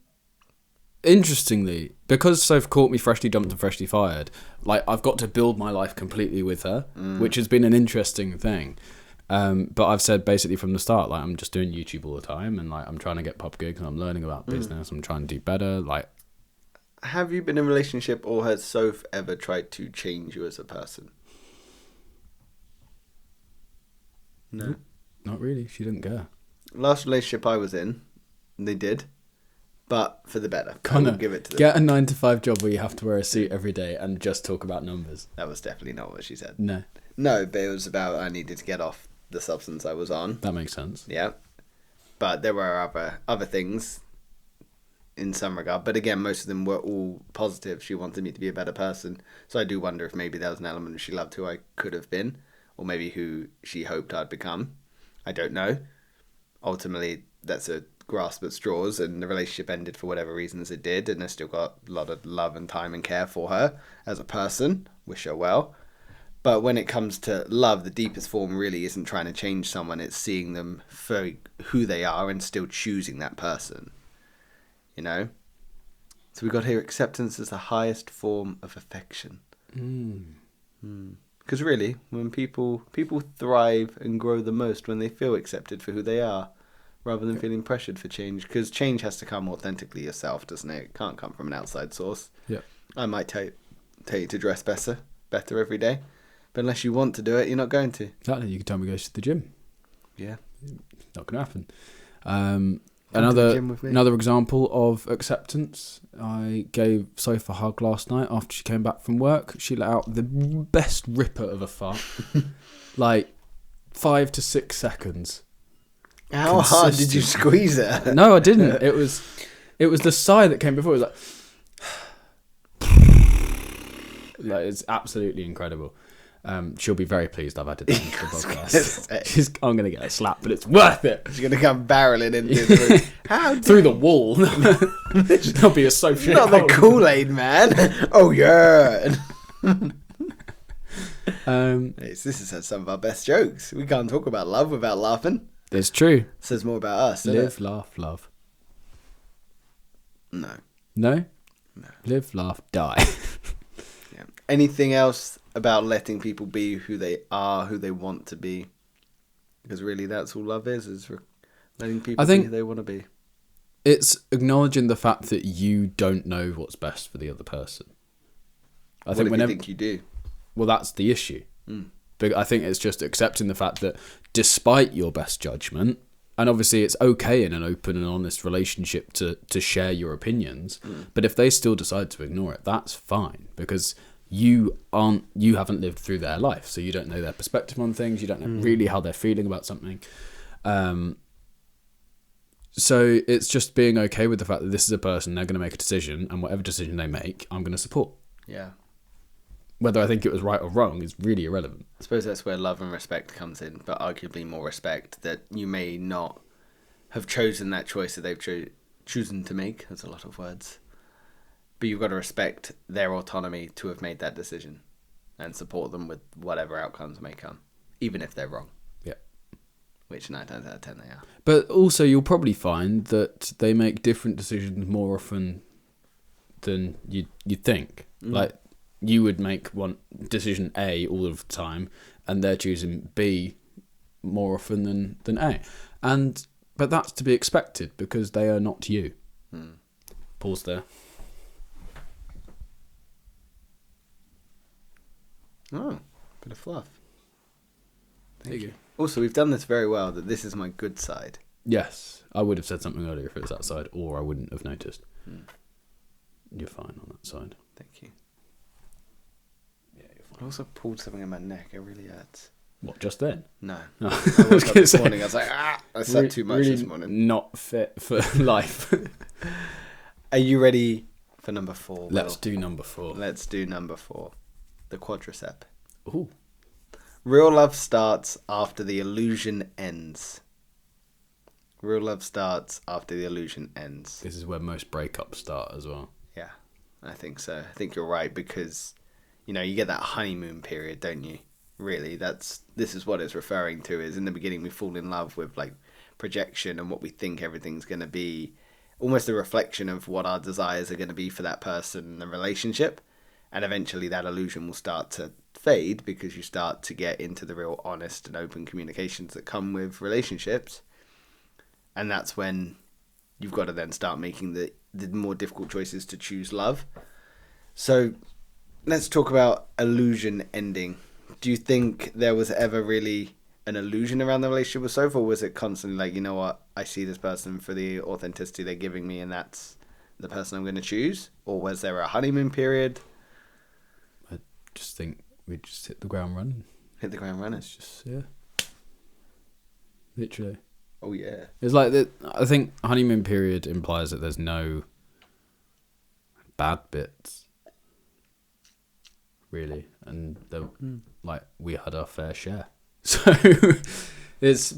Interestingly, because Soph caught me freshly dumped and freshly fired, I've got to build my life completely with her, which has been an interesting thing. But I've said basically from the start, I'm just doing YouTube all the time, and I'm trying to get pub gigs, and I'm learning about business. I'm trying to do better. Have you been in a relationship, or has Soph ever tried to change you as a person? No, not really. She didn't care. Last relationship I was in, they did. But for the better. Connor, give it to them. Get a 9-to-5 job where you have to wear a suit every day and just talk about numbers. That was definitely not what she said. No, but it was about I needed to get off the substance I was on. That makes sense. Yeah. But there were other things in some regard. But again, most of them were all positive. She wanted me to be a better person. So I do wonder if maybe there was an element of she loved who I could have been, or maybe who she hoped I'd become. I don't know. Ultimately, that's a grasp at straws, and the relationship ended for whatever reasons it did, and I still got a lot of love and time and care for her as a person. Wish her well. But when it comes to love, the deepest form really isn't trying to change someone. It's seeing them for who they are and still choosing that person. So we got here, acceptance is the highest form of affection. Because really, when people thrive and grow the most when they feel accepted for who they are, rather than feeling pressured for change. Because change has to come authentically yourself, doesn't it? It can't come from an outside source. Yeah. I might tell you to dress better every day, but unless you want to do it, you're not going to. Exactly. You can tell me to go to the gym. Yeah. Not going to happen. Another example of acceptance. I gave Sophie a hug last night after she came back from work. She let out the best ripper of a fart. Like 5 to 6 seconds. How hard did you squeeze it? No, I didn't. It was the sigh that came before. It was like it's absolutely incredible. She'll be very pleased I've added that into the podcast. I'm going to get a slap, but it's worth it. She's going to come barreling into the room. Through the wall. There'll be a Sophie. Not the Kool-Aid man. Oh, yeah. This is some of our best jokes. We can't talk about love without laughing. It's true. Says more about us. Live, laugh, love. No. No? No. Live, laugh, die. Yeah. Anything else about letting people be who they are, who they want to be? Because really that's all love is letting people be who they want to be. It's acknowledging the fact that you don't know what's best for the other person. What if you think you do? Well, that's the issue. But I think it's just accepting the fact that despite your best judgment, and obviously it's okay in an open and honest relationship to share your opinions, but if they still decide to ignore it, that's fine, because you haven't lived through their life, so you don't know their perspective on things, you don't know really how they're feeling about something. So it's just being okay with the fact that this is a person, they're going to make a decision, and whatever decision they make, I'm going to support. Yeah. Whether I think it was right or wrong is really irrelevant. I suppose that's where love and respect comes in, but arguably more respect that you may not have chosen that choice that they've chosen to make. That's a lot of words. But you've got to respect their autonomy to have made that decision and support them with whatever outcomes may come, even if they're wrong. Yeah. Which 9 times out of 10 they are. But also you'll probably find that they make different decisions more often than you'd think. Like, you would make one decision A all of the time, and they're choosing B more often than A. But that's to be expected because they are not you. Pause there. Oh, bit of fluff. Thank you. Also, we've done this very well, that this is my good side. Yes, I would have said something earlier if it was that side, or I wouldn't have noticed. You're fine on that side. Thank you. I also pulled something in my neck. It really hurts. What, just then? No. Oh. I woke up this morning. I was like, I slept too much this morning. Not fit for life. Are you ready for number 4? Let's do number 4. Let's do number 4. The quadricep. Ooh. Real love starts after the illusion ends. Real love starts after the illusion ends. This is where most breakups start as well. Yeah, I think so. I think you're right because, you get that honeymoon period, don't you? Really, this is what it's referring to, is in the beginning we fall in love with like projection and what we think everything's going to be, almost a reflection of what our desires are going to be for that person in the relationship. And eventually that illusion will start to fade because you start to get into the real honest and open communications that come with relationships. And that's when you've got to then start making the more difficult choices to choose love. So let's talk about illusion ending. Do you think there was ever really an illusion around the relationship with Sophie, or was it constantly like, you know what, I see this person for the authenticity they're giving me and that's the person I'm going to choose? Or was there a honeymoon period? I just think we just hit the ground running. Hit the ground running? It's just, yeah. Literally. Oh, yeah. It's like, I think honeymoon period implies that there's no bad bits. Really, and like we had our fair share, so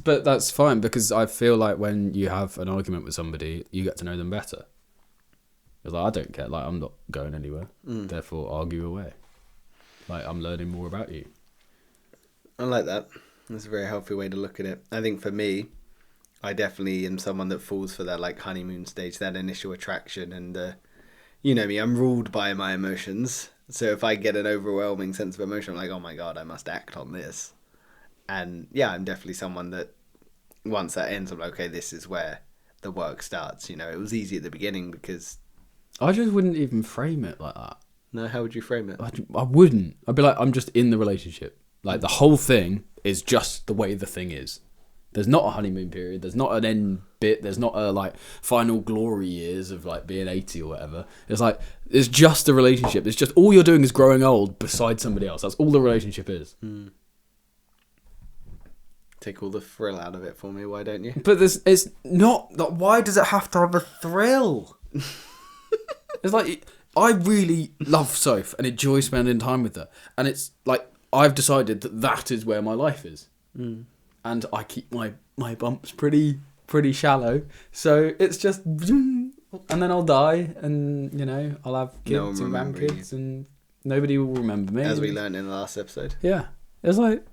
but that's fine because I feel like when you have an argument with somebody, you get to know them better. It's like, I don't care, like I'm not going anywhere, therefore argue away. Like I'm learning more about you. I like that. That's a very healthy way to look at it. I think for me, I definitely am someone that falls for that like honeymoon stage, that initial attraction, and you know me, I'm ruled by my emotions. So if I get an overwhelming sense of emotion, I'm like, oh my God, I must act on this. And yeah, I'm definitely someone that once that ends, I'm like, okay, this is where the work starts. It was easy at the beginning because... I just wouldn't even frame it like that. No, how would you frame it? I wouldn't. I'd be like, I'm just in the relationship. Like, the whole thing is just the way the thing is. There's not a honeymoon period. There's not an end bit. There's not a, like, final glory years of, like, being 80 or whatever. It's like, it's just a relationship. It's just, all you're doing is growing old beside somebody else. That's all the relationship is. Mm. Take all the thrill out of it for me, why don't you? But it's not... Why does it have to have a thrill? It's like... I really love Soph and enjoy spending time with her. And it's like, I've decided that is where my life is. Mm. And I keep my bumps pretty shallow. So it's just... And then I'll die and, I'll have kids and grandkids and nobody will remember me. As we learned in the last episode. Yeah. It's like...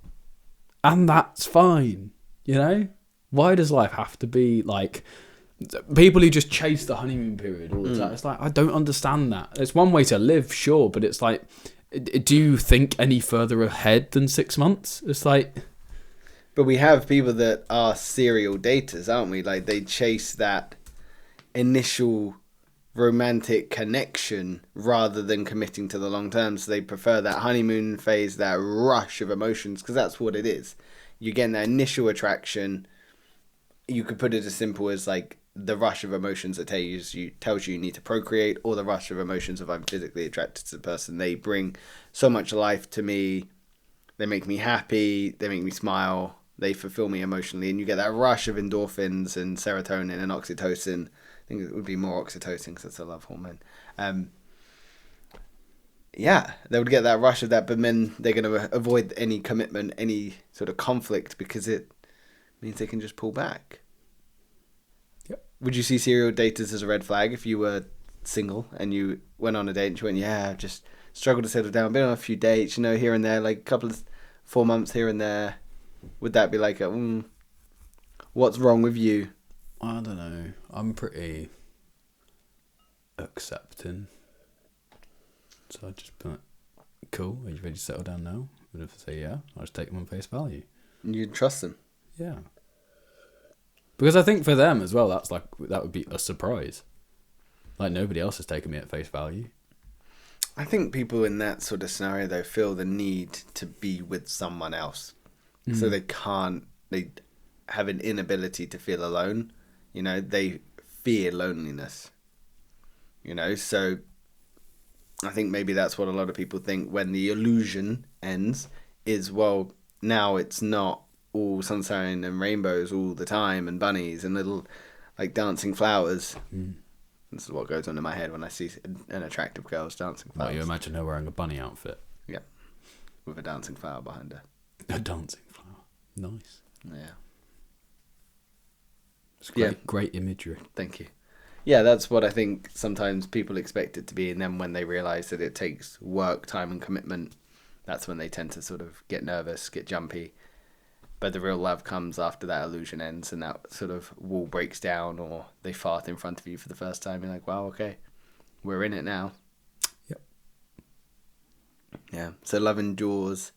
And that's fine, Why does life have to be like... People who just chase the honeymoon period all the time. It's like, I don't understand that. It's one way to live, sure, but it's like, do you think any further ahead than 6 months? It's like... But we have people that are serial daters, aren't we? Like, they chase that initial romantic connection rather than committing to the long term. So they prefer that honeymoon phase, that rush of emotions, because that's what it is. You're getting that initial attraction. You could put it as simple as, like, the rush of emotions that tells you need to procreate, or the rush of emotions of I'm physically attracted to the person. They bring so much life to me. They make me happy. They make me smile. They fulfill me emotionally. And you get that rush of endorphins and serotonin and oxytocin. I think it would be more oxytocin because it's a love hormone. Yeah, they would get that rush of that, but then they're going to avoid any commitment, any sort of conflict, because it means they can just pull back. Would you see serial daters as a red flag if you were single and you went on a date and you went, yeah, I've just struggled to settle down, been on a few dates, here and there, like a couple of 4 months here and there? Would that be like what's wrong with you? I don't know. I'm pretty accepting. So I just be like, cool, are you ready to settle down now? But if they say yeah, I'll just take them on face value. You trust them? Yeah. Because I think for them as well, that would be a surprise. Like, nobody else has taken me at face value. I think people in that sort of scenario, though, feel the need to be with someone else. Mm. So they have an inability to feel alone. They fear loneliness. So I think maybe that's what a lot of people think when the illusion ends is, well, now it's not all sunshine and rainbows all the time and bunnies and little like dancing flowers. Mm. This is what goes on in my head when I see an attractive girl's dancing flowers. Well, you imagine her wearing a bunny outfit. Yeah. With a dancing flower behind her. A dancing flower. Nice. Yeah. It's great imagery. Thank you. Yeah, that's what I think sometimes people expect it to be, and then when they realise that it takes work, time and commitment, that's when they tend to sort of get nervous, get jumpy. But the real love comes after that illusion ends and that sort of wall breaks down, or they fart in front of you for the first time. You're like, wow, okay, we're in it now. Yep. Yeah, so love endures.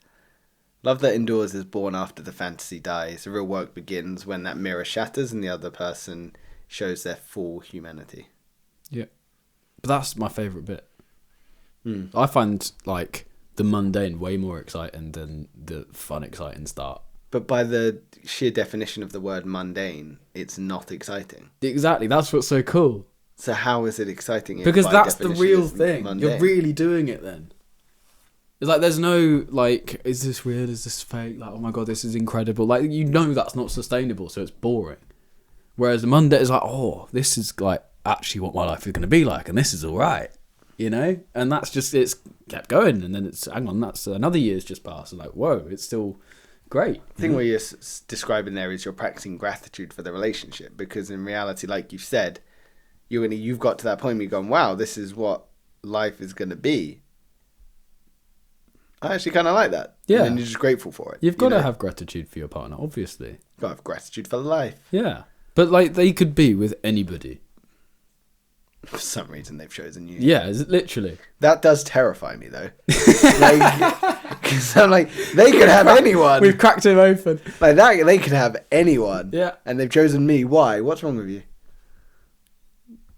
Love that endures is born after the fantasy dies. The real work begins when that mirror shatters and the other person shows their full humanity. Yeah. But that's my favourite bit. Mm. I find, like, the mundane way more exciting than the fun, exciting start. But by the sheer definition of the word mundane, it's not exciting. Exactly, that's what's so cool. So how is it exciting? Because that's the real thing. Mundane? You're really doing it then. It's like, there's no, like, is this real? Is this fake? Like, oh my God, this is incredible. Like, that's not sustainable, so it's boring. Whereas the mundane is like, oh, this is, like, actually what my life is going to be like, and this is all right. And that's just, it's kept going, and then it's, hang on, that's another year's just passed, and like, whoa, it's still great. The thing where you're describing there is you're practicing gratitude for the relationship, because in reality, like you said, you've got to that point where you're going, wow, this is what life is going to be. I actually kind of like that. Yeah. And you're just grateful for it. You've got to have gratitude for your partner, obviously. You've got to have gratitude for life. Yeah. But, like, they could be with anybody. For some reason, they've chosen you. Yeah, literally. That does terrify me, though. Because I'm like, they could have anyone. We've cracked him open. Like that, they could have anyone. Yeah. And they've chosen me. Why? What's wrong with you?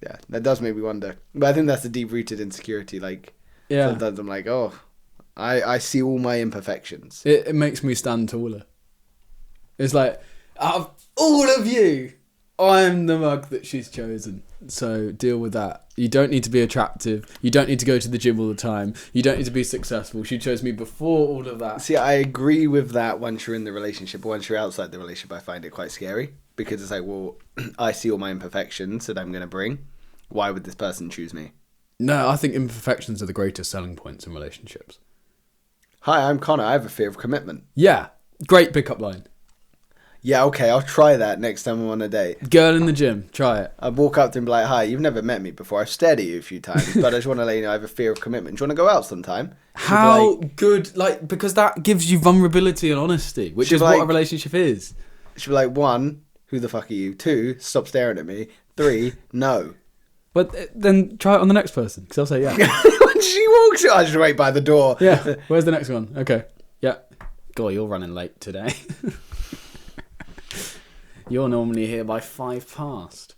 Yeah, that does make me wonder. But I think that's the deep-rooted insecurity. Like, sometimes I'm like, oh, I see all my imperfections. It makes me stand taller. It's like, out of all of you, I'm the mug that she's chosen. So deal with that. You don't need to be attractive. You don't need to go to the gym all the time. You don't need to be successful. She chose me before all of that. See, I agree with that once you're in the relationship. Once you're outside the relationship, I find it quite scary. Because it's like, well, I see all my imperfections that I'm going to bring. Why would this person choose me? No, I think imperfections are the greatest selling points in relationships. Hi, I'm Connor. I have a fear of commitment. Yeah. Great pickup line. Yeah, okay, I'll try that next time I'm on a date. Girl in the gym, try it. I'd walk up to him and be like, hi, you've never met me before. I've stared at you a few times, but I just want to let you know I have a fear of commitment. Do you want to go out sometime? How good, because that gives you vulnerability and honesty, which is what a relationship is. She'd be like, 1, who the fuck are you? 2, stop staring at me. 3, no. But then try it on the next person, because I'll say yeah. When she walks in, I just wait by the door. Yeah, where's the next one? Okay, yeah. God, you're running late today. You're normally here by 5 past.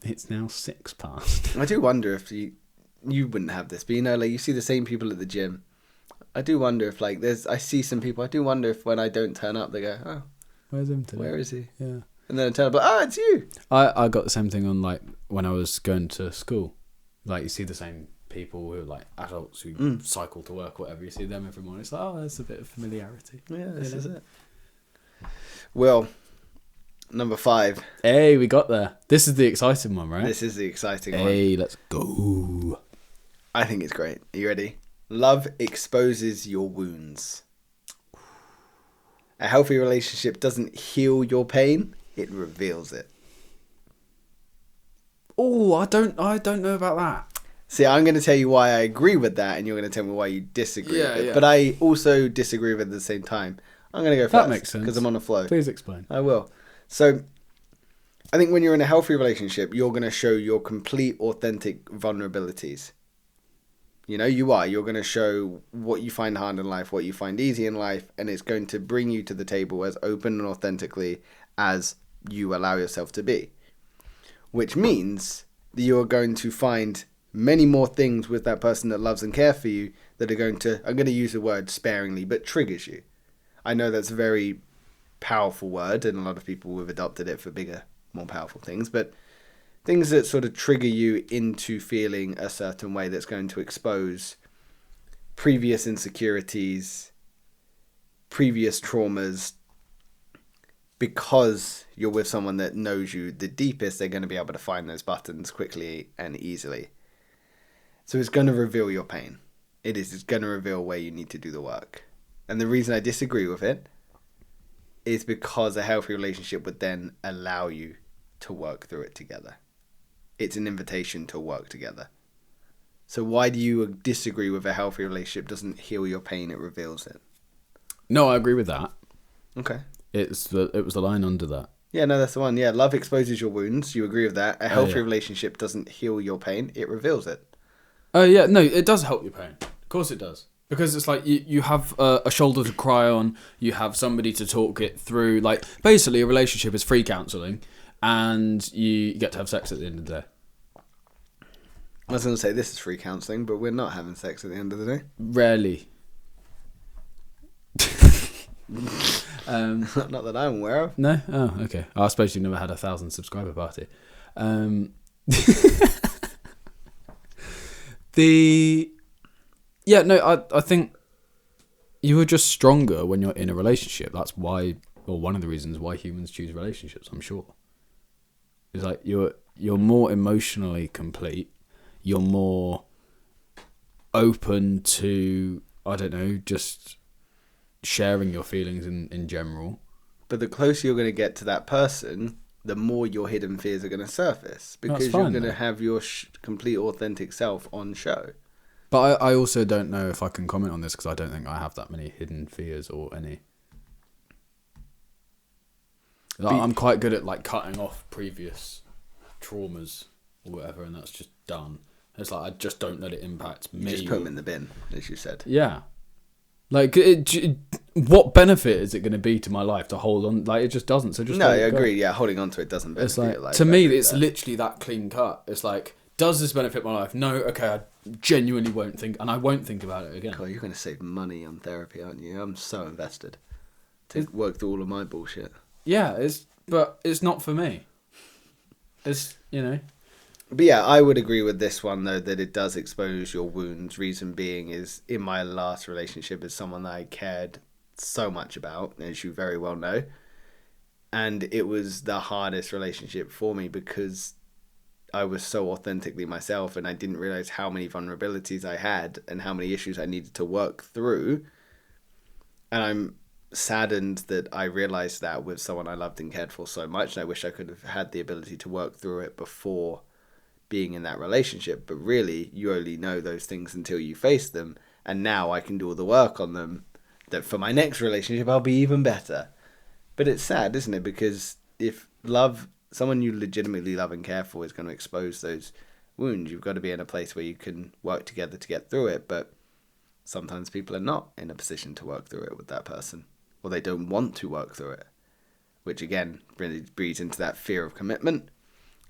It's now 6 past. I do wonder if you wouldn't have this, but like you see the same people at the gym. I do wonder if I see some people. I do wonder if when I don't turn up, they go, oh, where's him today? Where is he? Yeah. And then I turn up, it's you. I got the same thing on when I was going to school. Like you see the same people who are adults who cycle to work, whatever. You see them every morning. It's like, oh, there's a bit of familiarity. Yeah, this is it. Well, number 5. Hey, we got there. This is the exciting one, right? This is the exciting one. Hey, let's go. I think it's great. Are you ready? Love exposes your wounds. A healthy relationship doesn't heal your pain, it reveals it. Oh, I don't know about that. See, I'm going to tell you why I agree with that, and you're going to tell me why you disagree with it. Yeah. But I also disagree with it at the same time. I'm going to go first. That makes sense. Because I'm on a flow. Please explain. I will. So, I think when you're in a healthy relationship, you're going to show your complete, authentic vulnerabilities. You know, you're going to show what you find hard in life, what you find easy in life, and it's going to bring you to the table as open and authentically as you allow yourself to be. Which means that you're going to find many more things with that person that loves and cares for you that are going to, I'm going to use the word sparingly, but triggers you. I know that's a very powerful word, and a lot of people have adopted it for bigger, more powerful things, but things that sort of trigger you into feeling a certain way that's going to expose previous insecurities, previous traumas. Because you're with someone that knows you the deepest, they're going to be able to find those buttons quickly and easily. So it's going to reveal your pain. It's going to reveal where you need to do the work. And the reason I disagree with it is because a healthy relationship would then allow you to work through it together. It's an invitation to work together. So why do you disagree with a healthy relationship doesn't heal your pain, it reveals it? No, I agree with that. Okay. It was the line under that. Yeah, no, that's the one. Yeah, love exposes your wounds. You agree with that. A healthy relationship doesn't heal your pain, it reveals it. Oh, yeah. No, it does help your pain. Of course it does. Because it's like you have a shoulder to cry on. You have somebody to talk it through. Like, basically, a relationship is free counselling. And you get to have sex at the end of the day. I was going to say this is free counselling, but we're not having sex at the end of the day. Rarely. Not that I'm aware of. No? Oh, okay. I suppose you've never had a 1,000 subscriber party. I think you are just stronger when you're in a relationship. That's why, or one of the reasons why humans choose relationships, I'm sure. It's like you're more emotionally complete. You're more open to, I don't know, just sharing your feelings in general. But the closer you're going to get to that person, the more your hidden fears are going to surface. Because you're going to have your complete authentic self on show. But I also don't know if I can comment on this because I don't think I have that many hidden fears or any. I'm quite good at cutting off previous traumas or whatever, and that's just done. It's like, I just don't let it impact me. You just put them in the bin, as you said. Yeah. Like, what benefit is it going to be to my life to hold on? Like, it just doesn't. So just no, I let it go. agree. Yeah, holding on to it doesn't benefit It's like, your life. to me, it's literally that clean cut. It's like, does this benefit my life? No. Okay, I genuinely won't think, and I won't think about it again. God, you're going to save money on therapy, aren't you? I'm so invested to work through all of my bullshit. Yeah, but it's not for me. It's, you know. But yeah, I would agree with this one, though, that it does expose your wounds. Reason being is, in my last relationship, is someone that I cared so much about, as you very well know. And it was the hardest relationship for me because I was so authentically myself, and I didn't realize how many vulnerabilities I had and how many issues I needed to work through. And I'm saddened that I realized that with someone I loved and cared for so much, and I wish I could have had the ability to work through it before being in that relationship. But really, you only know those things until you face them, and now I can do all the work on them, that for my next relationship I'll be even better. But it's sad, isn't it? Because if someone you legitimately love and care for is going to expose those wounds, you've got to be in a place where you can work together to get through it. But sometimes people are not in a position to work through it with that person, or they don't want to work through it, which again really breeds into that fear of commitment,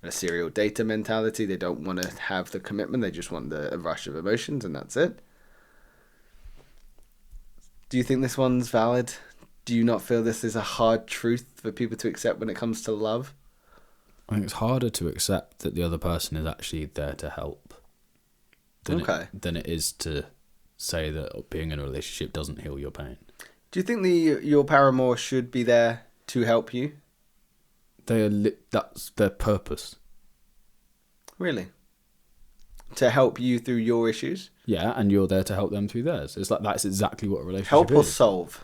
a serial dater mentality. They don't want to have the commitment, they just want the rush of emotions, and that's it. Do you think this one's valid? Do you not feel this is a hard truth for people to accept when it comes to love? I think it's harder to accept that the other person is actually there to help than it is to say that being in a relationship doesn't heal your pain. Do you think your paramour should be there to help you? That's their purpose. Really? To help you through your issues? Yeah, and you're there to help them through theirs. It's like, that's exactly what a relationship help is. Help or solve?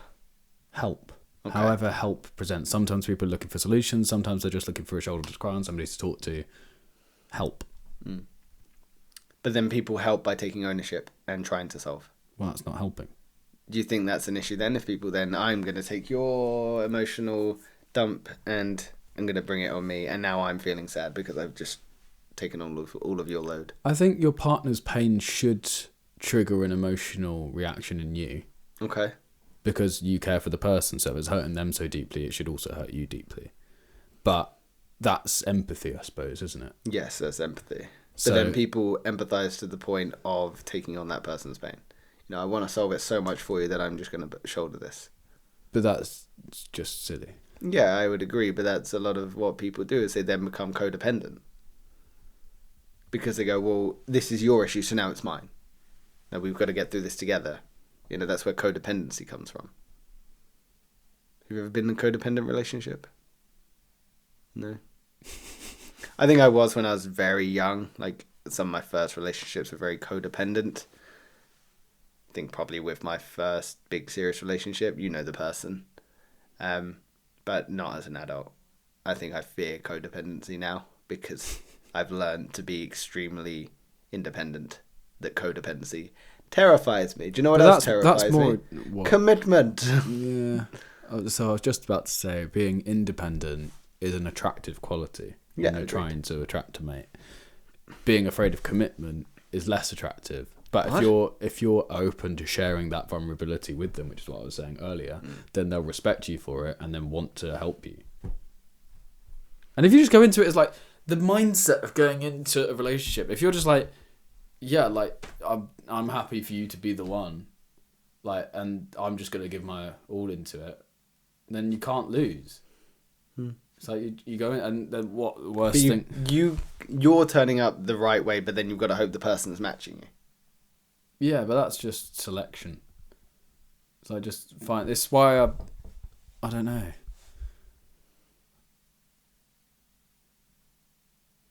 Help. Okay. However help presents. Sometimes people are looking for solutions. Sometimes they're just looking for a shoulder to cry on, somebody to talk to. Help. Mm. But then people help by taking ownership and trying to solve. Well, that's not helping. Do you think that's an issue then? If people then, I'm going to take your emotional dump and I'm going to bring it on me, and now I'm feeling sad because I've just taken all of your load. I think your partner's pain should trigger an emotional reaction in you. Okay. Because you care for the person, so if it's hurting them so deeply, it should also hurt you deeply. But that's empathy, I suppose, isn't it? Yes, that's empathy. But then people empathise to the point of taking on that person's pain. You know, I want to solve it so much for you that I'm just going to shoulder this. But that's just silly. Yeah, I would agree, but that's a lot of what people do, is they then become codependent. Because they go, well, this is your issue, so now it's mine. Now we've got to get through this together. You know, that's where codependency comes from. Have you ever been in a codependent relationship? No. I think I was when I was very young. Like, some of my first relationships were very codependent. I think probably with my first big serious relationship, you know the person. But not as an adult. I think I fear codependency now because I've learned to be extremely independent. That codependency terrifies me. Do you know what else terrifies me? What? Commitment. Yeah. So I was just about to say, being independent is an attractive quality. Yeah, when you're trying to attract a mate. Being afraid of commitment is less attractive. But if you're open to sharing that vulnerability with them, which is what I was saying earlier, then they'll respect you for it and then want to help you. And if you just go into it as like the mindset of going into a relationship, if you're just like, yeah, like I'm happy for you to be the one, like, and I'm just gonna give my all into it, then you can't lose. It's like you go in, and then what the worst thing? You're turning up the right way, but then you've got to hope the person's matching you. Yeah, but that's just selection. So I just find this is why I don't know.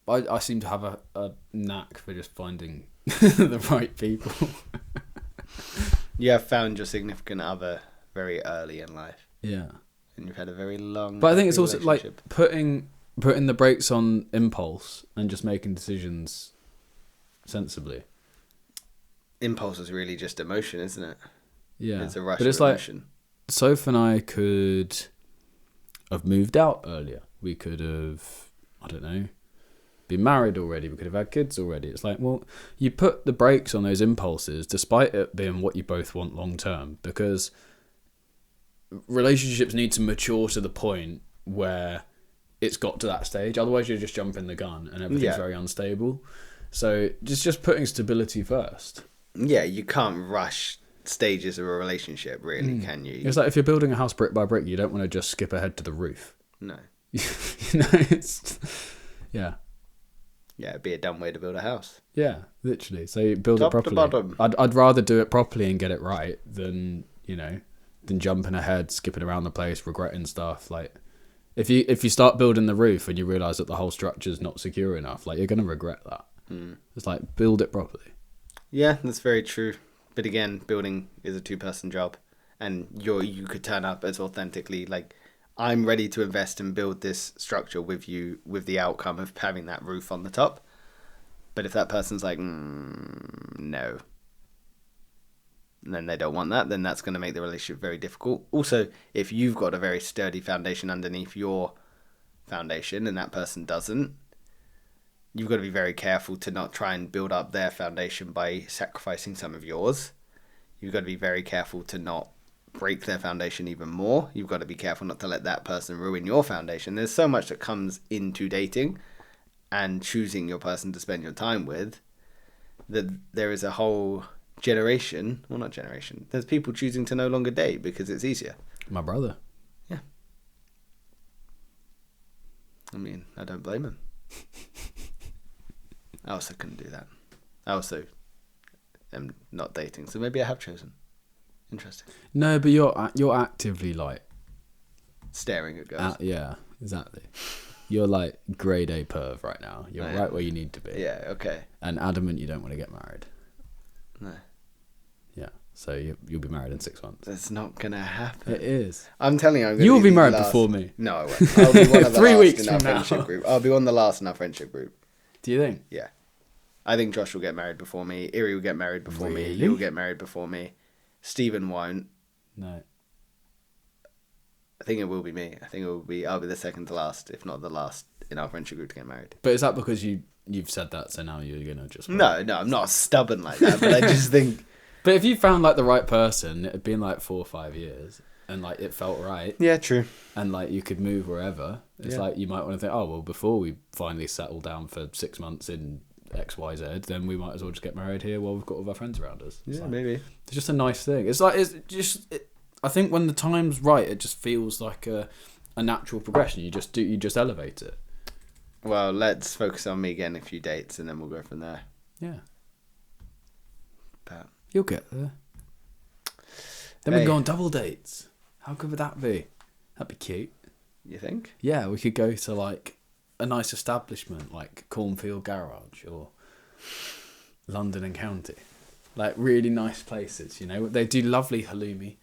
I seem to have a knack for just finding the right people. You have found your significant other very early in life. Yeah. And you've had a very long. But I think it's also like putting the brakes on impulse and just making decisions sensibly. Impulse is really just emotion, isn't it? Yeah. It's a rush but it's of emotion. Like, Soph and I could have moved out earlier. We could have, I don't know, been married already. We could have had kids already. It's like, well, you put the brakes on those impulses, despite it being what you both want long term, because relationships need to mature to the point where it's got to that stage. Otherwise, you're just jumping the gun and everything's very unstable. So just putting stability first. Yeah, you can't rush stages of a relationship, really, can you? It's like if you're building a house brick by brick, you don't want to just skip ahead to the roof. No. It's... Yeah. Yeah, it'd be a dumb way to build a house. Yeah, literally. So you build Top it properly. to bottom. I'd rather do it properly and get it right than, than jumping ahead, skipping around the place, regretting stuff. Like, if you start building the roof and you realise that the whole structure's not secure enough, like, you're going to regret that. It's like, build it properly. Yeah, that's very true. But again, building is a 2-person job, and you could turn up as authentically like, I'm ready to invest and build this structure with you, with the outcome of having that roof on the top. But if that person's like, no, and then they don't want that, then that's going to make the relationship very difficult. Also, if you've got a very sturdy foundation underneath your foundation and that person doesn't, you've got to be very careful to not try and build up their foundation by sacrificing some of yours. You've got to be very careful to not break their foundation even more. You've got to be careful not to let that person ruin your foundation. There's so much that comes into dating and choosing your person to spend your time with, that there is a whole generation, well, not generation, there's people choosing to no longer date because it's easier. My brother. Yeah. I mean, I don't blame him. I also couldn't do that. I also am not dating, so maybe I have chosen. Interesting. No, but you're actively like staring at girls. Yeah, exactly. You're like grade A perv right now. You're right where you need to be. Yeah. Okay. And adamant you don't want to get married. No. Yeah. So you'll be married in 6 months. That's not gonna happen. It is. I'm telling you, I'm gonna You'll be married last... before me. No, I won't. I'll be one of the 3 last weeks in our from now. friendship group. I'll be one of the last in our friendship group. Do you think? Yeah. I think Josh will get married before me. Iri will get married before me. Really? You will get married before me. Stephen won't. No. I think it will be me. I'll be the second to last, if not the last, in our friendship group to get married. But is that because you've said that, so now you're gonna just... No, I'm not stubborn like that, but I just think... But if you found like the right person, it'd been like 4 or 5 years, and like it felt right, Yeah, true. and like you could move wherever. It's like you might want to think, oh well, before we finally settle down for 6 months in XYZ, then we might as well just get married here while we've got all of our friends around us. It's Yeah, like, maybe. it's just a nice thing. It's like I think when the time's right, it just feels like a natural progression. You just elevate it. Well, let's focus on me getting a few dates, and then we'll go from there. Yeah, But you'll get there. Then we go on double dates. How good would that be? That'd be cute. you think? Yeah, we could go to like a nice establishment like Cornfield Garage or London and County. Like really nice places, They do lovely halloumi.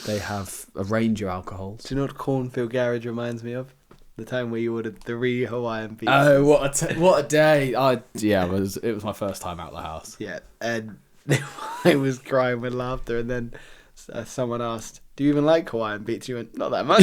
They have a range of alcohols. Do you know what Cornfield Garage reminds me of? The time where you ordered 3 Hawaiian pizzas. Oh, what a day! It was my first time out of the house. Yeah, and I was crying with laughter, and then someone asked, "Do you even like Hawaiian pizza?" You went, "Not that much."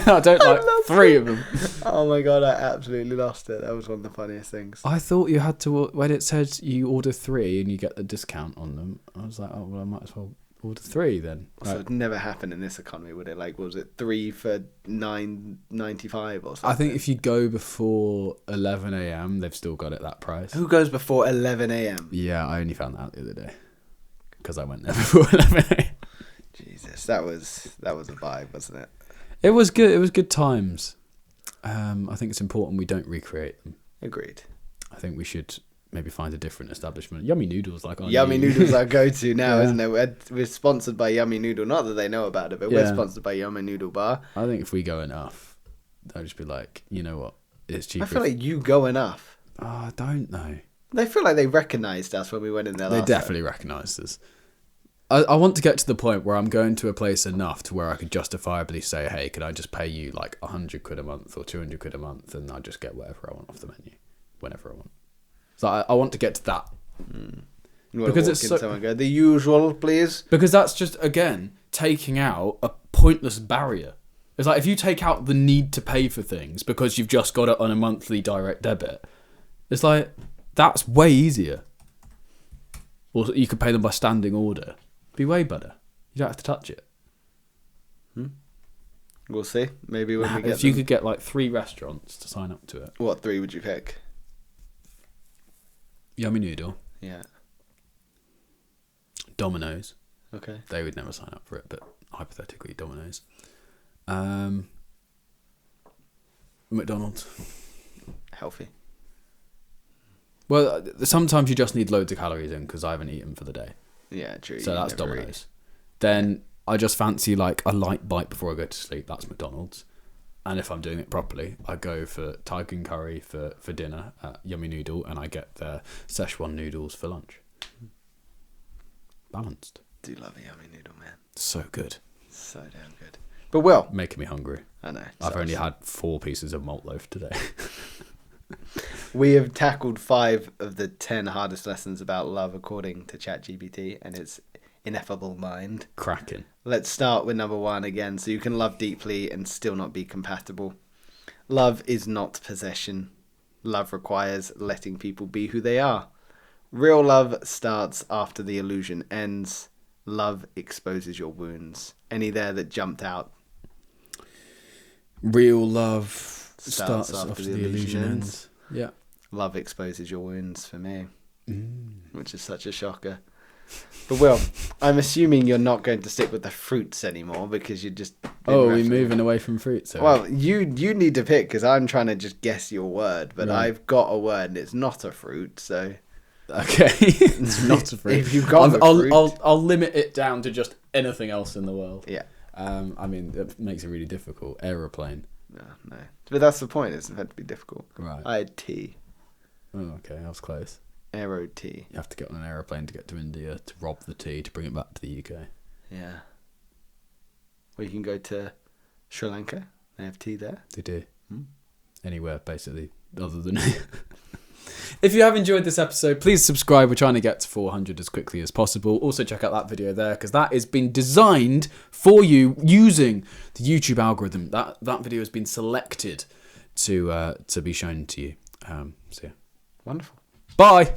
I don't like 3 of them. Oh my god, I absolutely lost it. That was one of the funniest things. I thought you had to, when it said you order 3 and you get the discount on them, I was like, oh well, I might as well order 3 then. So it'd never happen in this economy, would it? Like, what was it 3 for $9.95 or something? I think if you go before 11 a.m, they've still got it that price. Who goes before 11 a.m? Yeah, I only found that out the other day because I went there before 11 a.m. Jesus, that was a vibe, wasn't it? It was good. It was good times. I think it's important we don't recreate them. Agreed. I think we should maybe find a different establishment. Yummy Noodles, like Yummy Noodles our go-to now, Yeah. isn't it? We're sponsored by Yummy Noodle. Not that they know about it, but we're sponsored by Yummy Noodle Bar. I think if we go enough, they'll just be like, you know what? It's cheaper. I feel like you go enough. Oh, I don't know. They feel like they recognised us when we went in there They last definitely recognised us. I want to get to the point where I'm going to a place enough to where I could justifiably say, hey, could I just pay you like 100 quid a month or 200 quid a month and I'll just get whatever I want off the menu whenever I want. So I want to get to that. You Because walk it's in so- someone and go, the usual, please. Because that's just, again, taking out a pointless barrier It's like if you take out the need to pay for things because you've just got it on a monthly direct debit, it's like, that's way easier. Or you could pay them by standing order. Be way better. You don't have to touch it. We'll see. Maybe when we get if you could get like 3 restaurants to sign up to it. What 3 would you pick? Yummy Noodle. Yeah. Domino's. Okay. They would never sign up for it, but hypothetically, Domino's. McDonald's. Healthy. Well, sometimes you just need loads of calories in because I haven't eaten for the day. Yeah, true. So that's Domino's. Then I just fancy like a light bite before I go to sleep. That's McDonald's. And if I'm doing it properly, I go for Tiger curry for dinner at Yummy Noodle, and I get their Szechuan noodles for lunch. Balanced. Do love a Yummy Noodle, man. So good. So damn good. But Will, making me hungry. I know. I've only had 4 pieces of malt loaf today. We have tackled 5 of the 10 hardest lessons about love according to ChatGPT and its ineffable mind. Cracking. Let's start with number 1 again. So you can love deeply and still not be compatible. Love is not possession. Love requires letting people be who they are. Real love starts after the illusion ends. Love exposes your wounds. Any there that jumped out? Real love starts after the illusion ends. Yeah. Love exposes your wounds for me, which is such a shocker. But Will, I'm assuming you're not going to stick with the fruits anymore because you're just... we're moving away from fruits. Well, you need to pick because I'm trying to just guess your word, but right. I've got a word and it's not a fruit, so... Okay, it's not a fruit. If you've got fruit... I'll limit it down to just anything else in the world. Yeah. I mean, that makes it really difficult. Aeroplane. No. But that's the point. It's meant to be difficult. Right. I had tea. Oh, okay. I was close. Aero tea. You have to get on an aeroplane to get to India to rob the tea to bring it back to the UK. Yeah. Or you can go to Sri Lanka. They have tea there. They do. Anywhere, basically, other than... If you have enjoyed this episode, please subscribe. We're trying to get to 400 as quickly as possible. Also, check out that video there because that has been designed for you using the YouTube algorithm. That video has been selected to be shown to you. So, yeah. Wonderful. Bye.